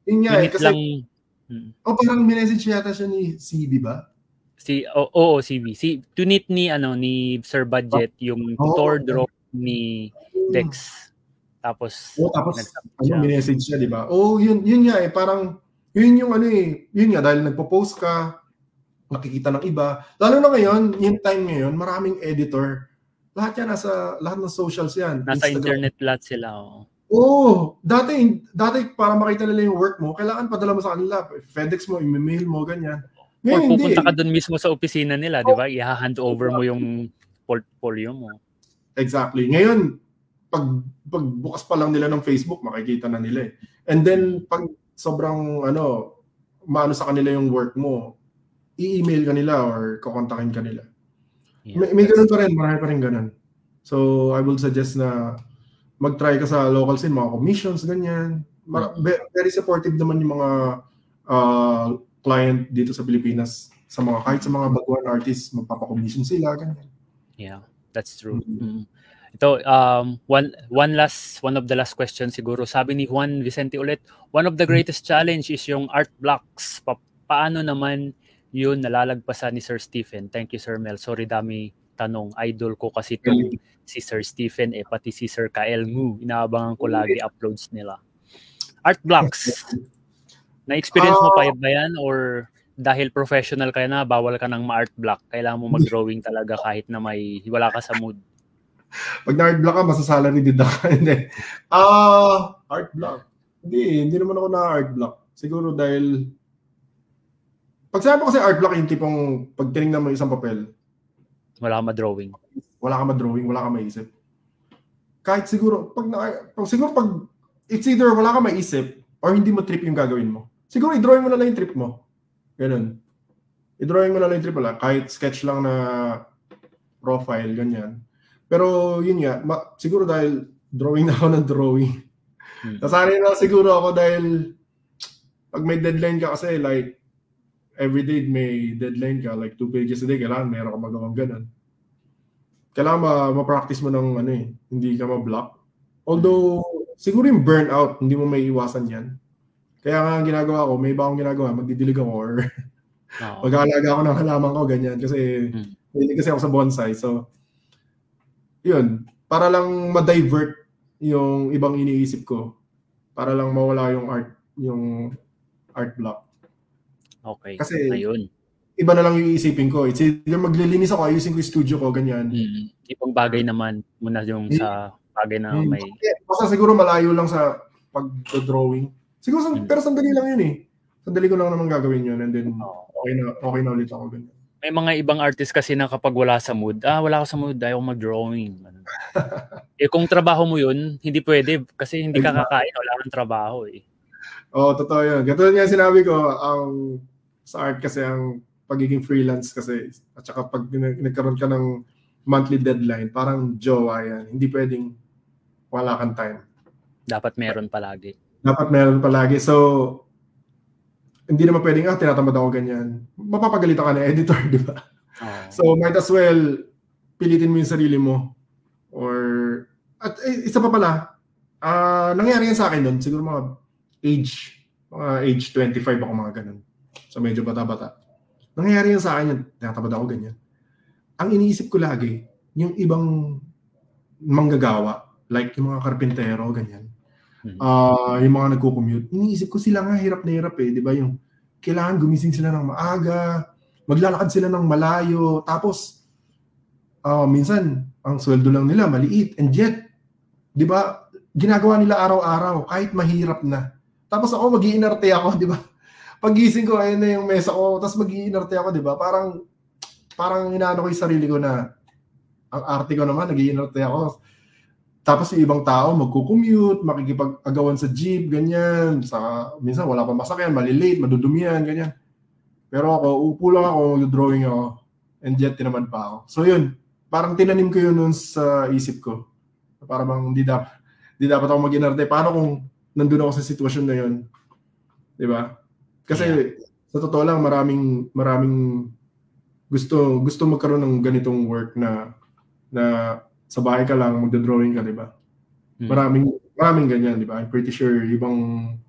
Yun nga kasi... Lang, parang minessage yata siya ni CB ba? CB. Tunit ni Sir Budget yung tutor draw ni Dex. Tapos minessage siya, di ba? Yun nga parang yun yung yun nga dahil nagpo-post ka, nakikita ng iba. Lalo na ngayon, yung time ngayon, maraming editor. Lahat ng socials yan. Nasa Instagram. Internet lahat sila. Dati para makita nila yung work mo, kailangan padala mo sa kanila. FedEx mo, email mo, ganyan. Ngayon, or pupunta ka doon mismo sa opisina nila, di ba? I-hand over mo yung portfolio mo. Exactly. Ngayon, pag bukas pa lang nila ng Facebook, makikita na nila eh. And then, pag sobrang maano sa kanila yung work mo, i-email ka nila or kukontakin ka nila. Yeah, may ganun pa rin, marami pa rin ganun. So, I would suggest na mag-try ka sa local scene, mga commissions, ganyan. Very supportive naman yung mga client dito sa Pilipinas. Kahit sa mga baguhan artists, magpapacommission sila, ganyan. Yeah, that's true. Ito, one of the last questions siguro. Sabi ni Juan Vicente ulit, one of the greatest challenge is yung art blocks. Paano naman yun nalalagpasan ni Sir Stephen? Thank you, Sir Mel. Sorry, dami tanong. Idol ko kasi itong si Sir Stephen, pati si Sir Kael Ngu. Inaabangan ko lagi uploads nila. Art blocks. Na-experience mo pa ba yan? Or dahil professional ka na, bawal ka ng ma-art block? Kailangan mo mag-drawing talaga kahit na wala ka sa mood? Pag na-art block ka, masasalary din ka. Hindi. Art block. Hindi naman ako na-art block. Siguro dahil pag sabi ko kasi art block, yung tipong pag tinignan mo isang papel, wala ka ma-drawing. Wala ka ma-drawing, wala ka maisip. Kahit siguro, pag it's either wala ka maisip or hindi mo trip yung gagawin mo. Siguro i-drawing mo na lang yung trip mo. Ganun. I-drawing mo na lang yung trip mo lang. Kahit sketch lang na profile, ganyan. Pero yun nga, siguro dahil drawing na ako ng drawing. Nasanay na siguro ako dahil pag may deadline ka kasi like everyday may deadline ka, like 2 pages a day, kailangan meron ka magawang ganun. Kailangan ma-practice mo ng hindi ka ma-block. Although, siguro yung burnout, hindi mo may iwasan yan. Kaya nga ang ginagawa ko, may iba akong ginagawa, magdidilig ako or mag-aalaga ako ng halaman ko, ganyan. Kasi, hindi kasi ako sa bonsai. So, yun, para lang ma-divert yung ibang iniisip ko. Para lang mawala yung art block. Okay. Kasi, ayun. Iba na lang yung iisipin ko. It's either maglilinis ako, ayusin ko yung studio ko, ganyan. Ibang bagay naman muna yung sa bagay na may... Basta siguro malayo lang sa pag-drawing. Siguro, pero sandali lang yun eh. Sandali ko lang naman gagawin yun and then okay na ulit ako. Ganyan. May mga ibang artist kasi na kapag wala sa mood, wala ka sa mood, ayaw mag-drawing. Kung trabaho mo yun, hindi pwede kasi hindi ka kakain, wala kang trabaho eh. Totoo yun. Katulad nga sinabi ko, sa art kasi ang pagiging freelance kasi at saka pag nagkaroon ka ng monthly deadline, parang jowa yan. Hindi pwedeng wala kang time. Dapat meron palagi. So, hindi naman pwedeng, tinatamad ako ganyan. Mapapagalitan ka na editor, di ba? So, might as well, pilitin mo yung sarili mo. At isa pa pala, nangyari yan sa akin nun, siguro mga age 25 ako mga ganun. So, medyo bata-bata. Nangyari yan sa akin, tinatamad ako ganyan. Ang iniisip ko lagi, yung ibang manggagawa, like yung mga karpintero, ganyan. Yung mga nagko-commute, iniisip ko sila nga hirap na hirap eh, di ba? Yung kailangan gumising sila ng maaga, maglalakad sila ng malayo, tapos minsan ang sweldo lang nila maliit, and yet, di ba, ginagawa nila araw-araw kahit mahirap na. Tapos ako mag-iinarte ako, di ba? Pagising ko, ayun na yung mesa ko, tapos mag-iinarte ako, di ba? Parang inaano ko yung sarili ko na ang arte ko naman, nag-iinarte ako. Tapos yung ibang tao, magko-commute, makikipag-agawan sa jeep, ganyan. Minsan wala pa masakyan, malilate, madudumihan, ganyan. Pero ako, upo lang ako, mag-drawing ako. And yet, tinamad pa ako. So yun, parang tinanim ko yun nun sa isip ko. Para bang hindi dapat ako mag-inarte. Paano kung nandun ako sa sitwasyon na yun? Diba? Kasi sa totoo lang, maraming gusto magkaroon ng ganitong work na sa bahay ka lang, magdodrawing ka, di ba? Maraming ganyan, di ba? I'm pretty sure ibang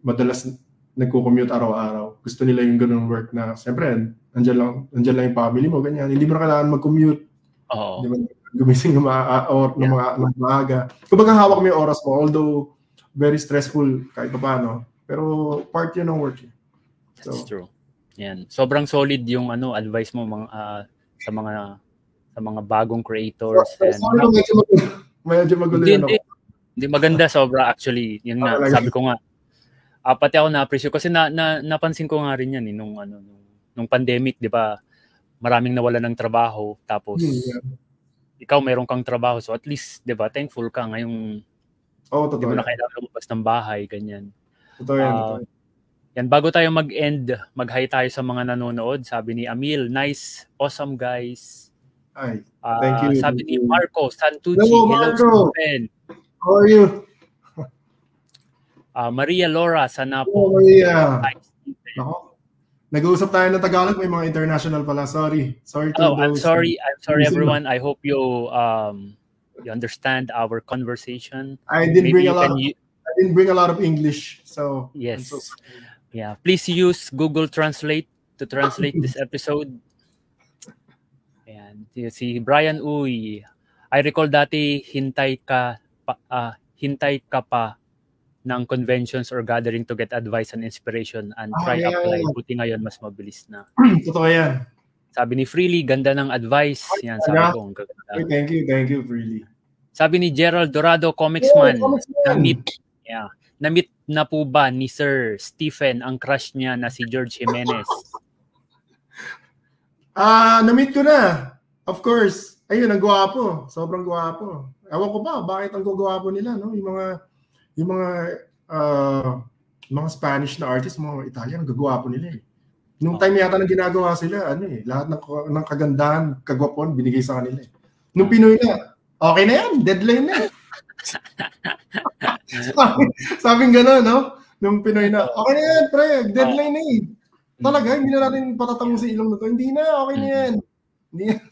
madalas nagko-commute araw-araw. Gusto nila yung ganung work na, siyempre, andyan lang yung family mo, ganyan. Hindi mo na kailangan mag-commute. Oo. Di ba? Gumising ng maaga. Kumbaga hawak mo yung oras mo, although very stressful kahit pa paano. Pero part yun ng work. So, that's true. Yan. Sobrang solid yung advice mo sa mga bagong creators. Medyo magulo yun ako. Hindi maganda sobra actually. Yun nga, sabi ko nga. Pati ako na-appreciate kasi napansin ko nga rin yan nung pandemic, 'di ba? Maraming nawalan ng trabaho tapos ikaw mayroon kang trabaho, so at least 'di ba, thankful ka ngayong hindi mo na kailangan lumabas ng bahay, ganyan. Totoo yan. Yan, bago tayo mag-end, mag-hi tayo sa mga nanonood. Sabi ni Amil, nice, awesome guys. Ay, thank you. Sabi ni Marco Santucci, hello Stephen. How are you? Maria Laura Sanapo. Oh, Maria. Nako. Nag-uusap tayo ng Tagalog, may mga international pala. Sorry to I'm sorry everyone. I hope you understand our conversation. I didn't bring a lot of English, so yes. Yeah, please use Google Translate to translate this episode. And si Brian Uy, I recall dati hintay ka pa ng conventions or gathering to get advice and inspiration and try apply. Buti ngayon mas mabilis na. Totoo yan. Sabi ni Freely, ganda ng advice. Yan, sabi ko. Thank you, Freely. Sabi ni Gerald Dorado, Comicsman, na-meet na po ba ni Sir Stephen ang crush niya na si George Jimenez? Na-meet ko na. Of course. Ayun, ang gwapo. Sobrang gwapo. Ewan ko ba, bakit ang gwapo nila, no? Yung mga Spanish na artist, mga Italian, ang gagwapo nila eh. Nung time yata na ginagawa sila, lahat ng kagandahan, kagwapon, binigay sa kanila eh. Nung Pinoy na, okay na yan, deadline na. Sabing gano'n, no? Nung Pinoy na, okay na yan, pre, deadline na eh. Talaga, hindi na natin patatamo sa ilong na to. Hindi na, okay na yan. Hindi na.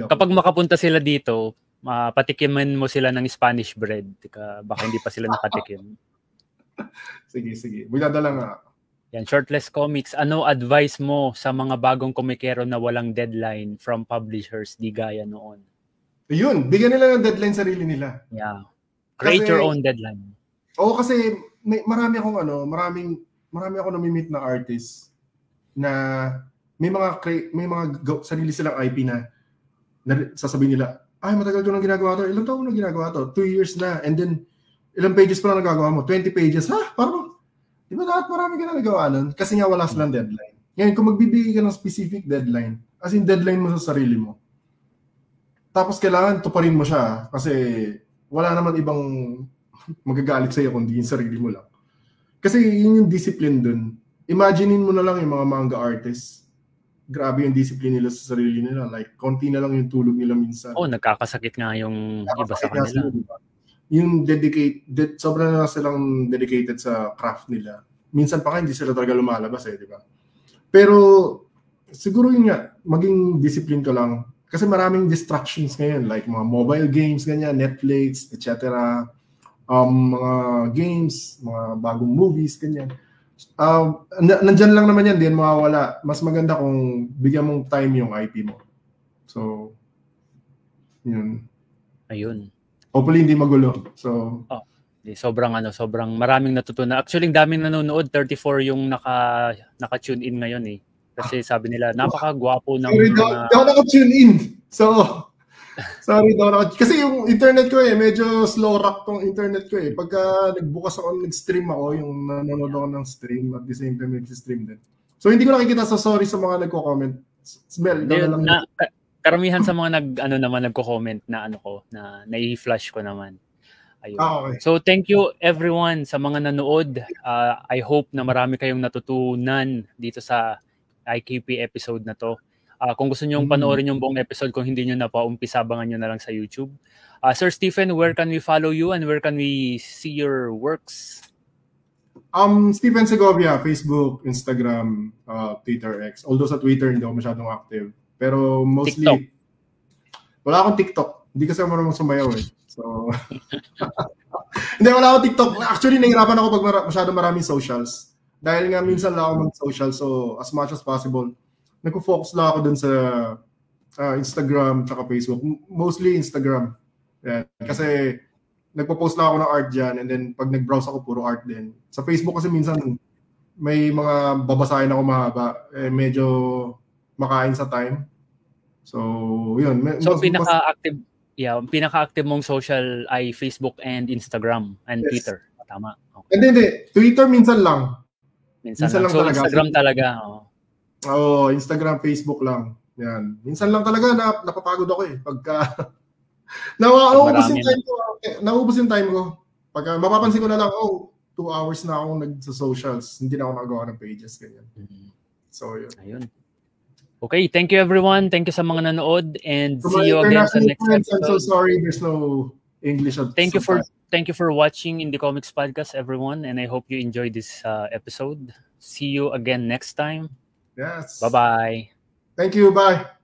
Kapag makapunta sila dito, patikimin mo sila ng Spanish bread. Baka hindi pa sila nakatikim. Sige. Buyada lang nga. Yan, Shortless Comics. Ano advice mo sa mga bagong komikero na walang deadline from publishers di gaya noon? Yun, bigyan nila ng deadline sarili nila. Yeah. Create your own deadline. Oo, kasi marami akong nami-meet na artist na may mga sarili silang IP na sasabihin nila, ay, matagal ko nang ginagawa to. Ilang taon ko nang ginagawa to? 2 years na. And then, ilang pages pa lang nagagawa mo? 20 pages. Ha? Parang, di ba lahat marami ka na nagawa nun? Kasi nga wala silang deadline. Ngayon, kung magbibigay ka ng specific deadline, as in deadline mo sa sarili mo, tapos kailangan tuparin mo siya kasi wala naman ibang magagalit sa'yo kundi yung sarili mo lang. Kasi yun yung discipline dun. Imaginein mo na lang yung mga manga artists. Grabe yung discipline nila sa sarili nila. Like, konti na lang yung tulog nila minsan. Nagkakasakit nga yung iba sa kanila. Yung sobrang na silang dedicated sa craft nila. Minsan pa hindi sila talaga lumalabas di ba? Pero, siguro yun nga, maging discipline ka lang. Kasi maraming distractions ngayon. Like, mga mobile games, ganyan, Netflix, etc. Mga games, mga bagong movies, ganyan. Nandyan lang naman yan, di yan mawawala. Mas maganda kung bigyan mong time yung IP mo. So, yun. Ayun. Hopefully hindi magulo. So, sobrang maraming natutunan. Actually, daming nanonood, 34 yung naka-tune in ngayon eh. Kasi sabi nila, napakagwapo ng sorry, di ako naka-tune in. So, sorry daw ako. Kasi yung internet ko medyo slow rock tong internet ko Pagka nagbukas ako, nag-stream ako, yung nanonood ako ng stream at the same time nag-stream din. So hindi ko nakikita, so sorry sa mga nagko-comment. Karamihan sa mga nagko-comment na na nai-flash ko naman. Ayun. Okay. So thank you everyone sa mga nanood. I hope na marami kayong natutunan dito sa IKP episode na to. Kung gusto niyo panoorin yung buong episode, kung hindi niyo na pa umpisa, abangan niyo na lang sa YouTube. Sir Stephen, where can we follow you and where can we see your works? Stephen Segovia, Facebook, Instagram, Twitter, X. Although sa Twitter hindi ako masyadong active. Pero mostly, TikTok. Wala akong TikTok. Hindi kasi ako marunong sumayaw eh. So, hindi, wala akong TikTok. Actually, nahihirapan ako pag masyadong maraming socials. Dahil nga minsan lang ako mag-social. So, as much as possible, nagpo-focus lang ako dun sa Instagram tsaka Facebook. Mostly Instagram. Yeah. Kasi nagpo-post lang ako ng art dyan and then pag nag-browse ako, puro art din. Sa Facebook kasi minsan may mga babasahin ako mahaba. Medyo makain sa time. So, yun. So, pinaka-active mong social ay Facebook and Instagram and yes. Twitter. Tama. Okay. Hindi. Twitter minsan lang. Minsan lang so, talaga. Instagram talaga. Oo, Instagram, Facebook lang. Yan. Minsan lang talaga napapagod ako eh. Pagka naubos yung time ko. Pagka mapapansin ko na lang, 2 hours na akong nag-socials. Hindi na ako nagawa ng pages. Ganyan. So, yun. Ayun. Okay, thank you everyone. Thank you sa mga nanood and see you again sa next episode. I'm so sorry there's no English. Thank you for watching Indie Comics Podcast, everyone, and I hope you enjoyed this episode. See you again next time. Yes. Bye-bye. Thank you. Bye.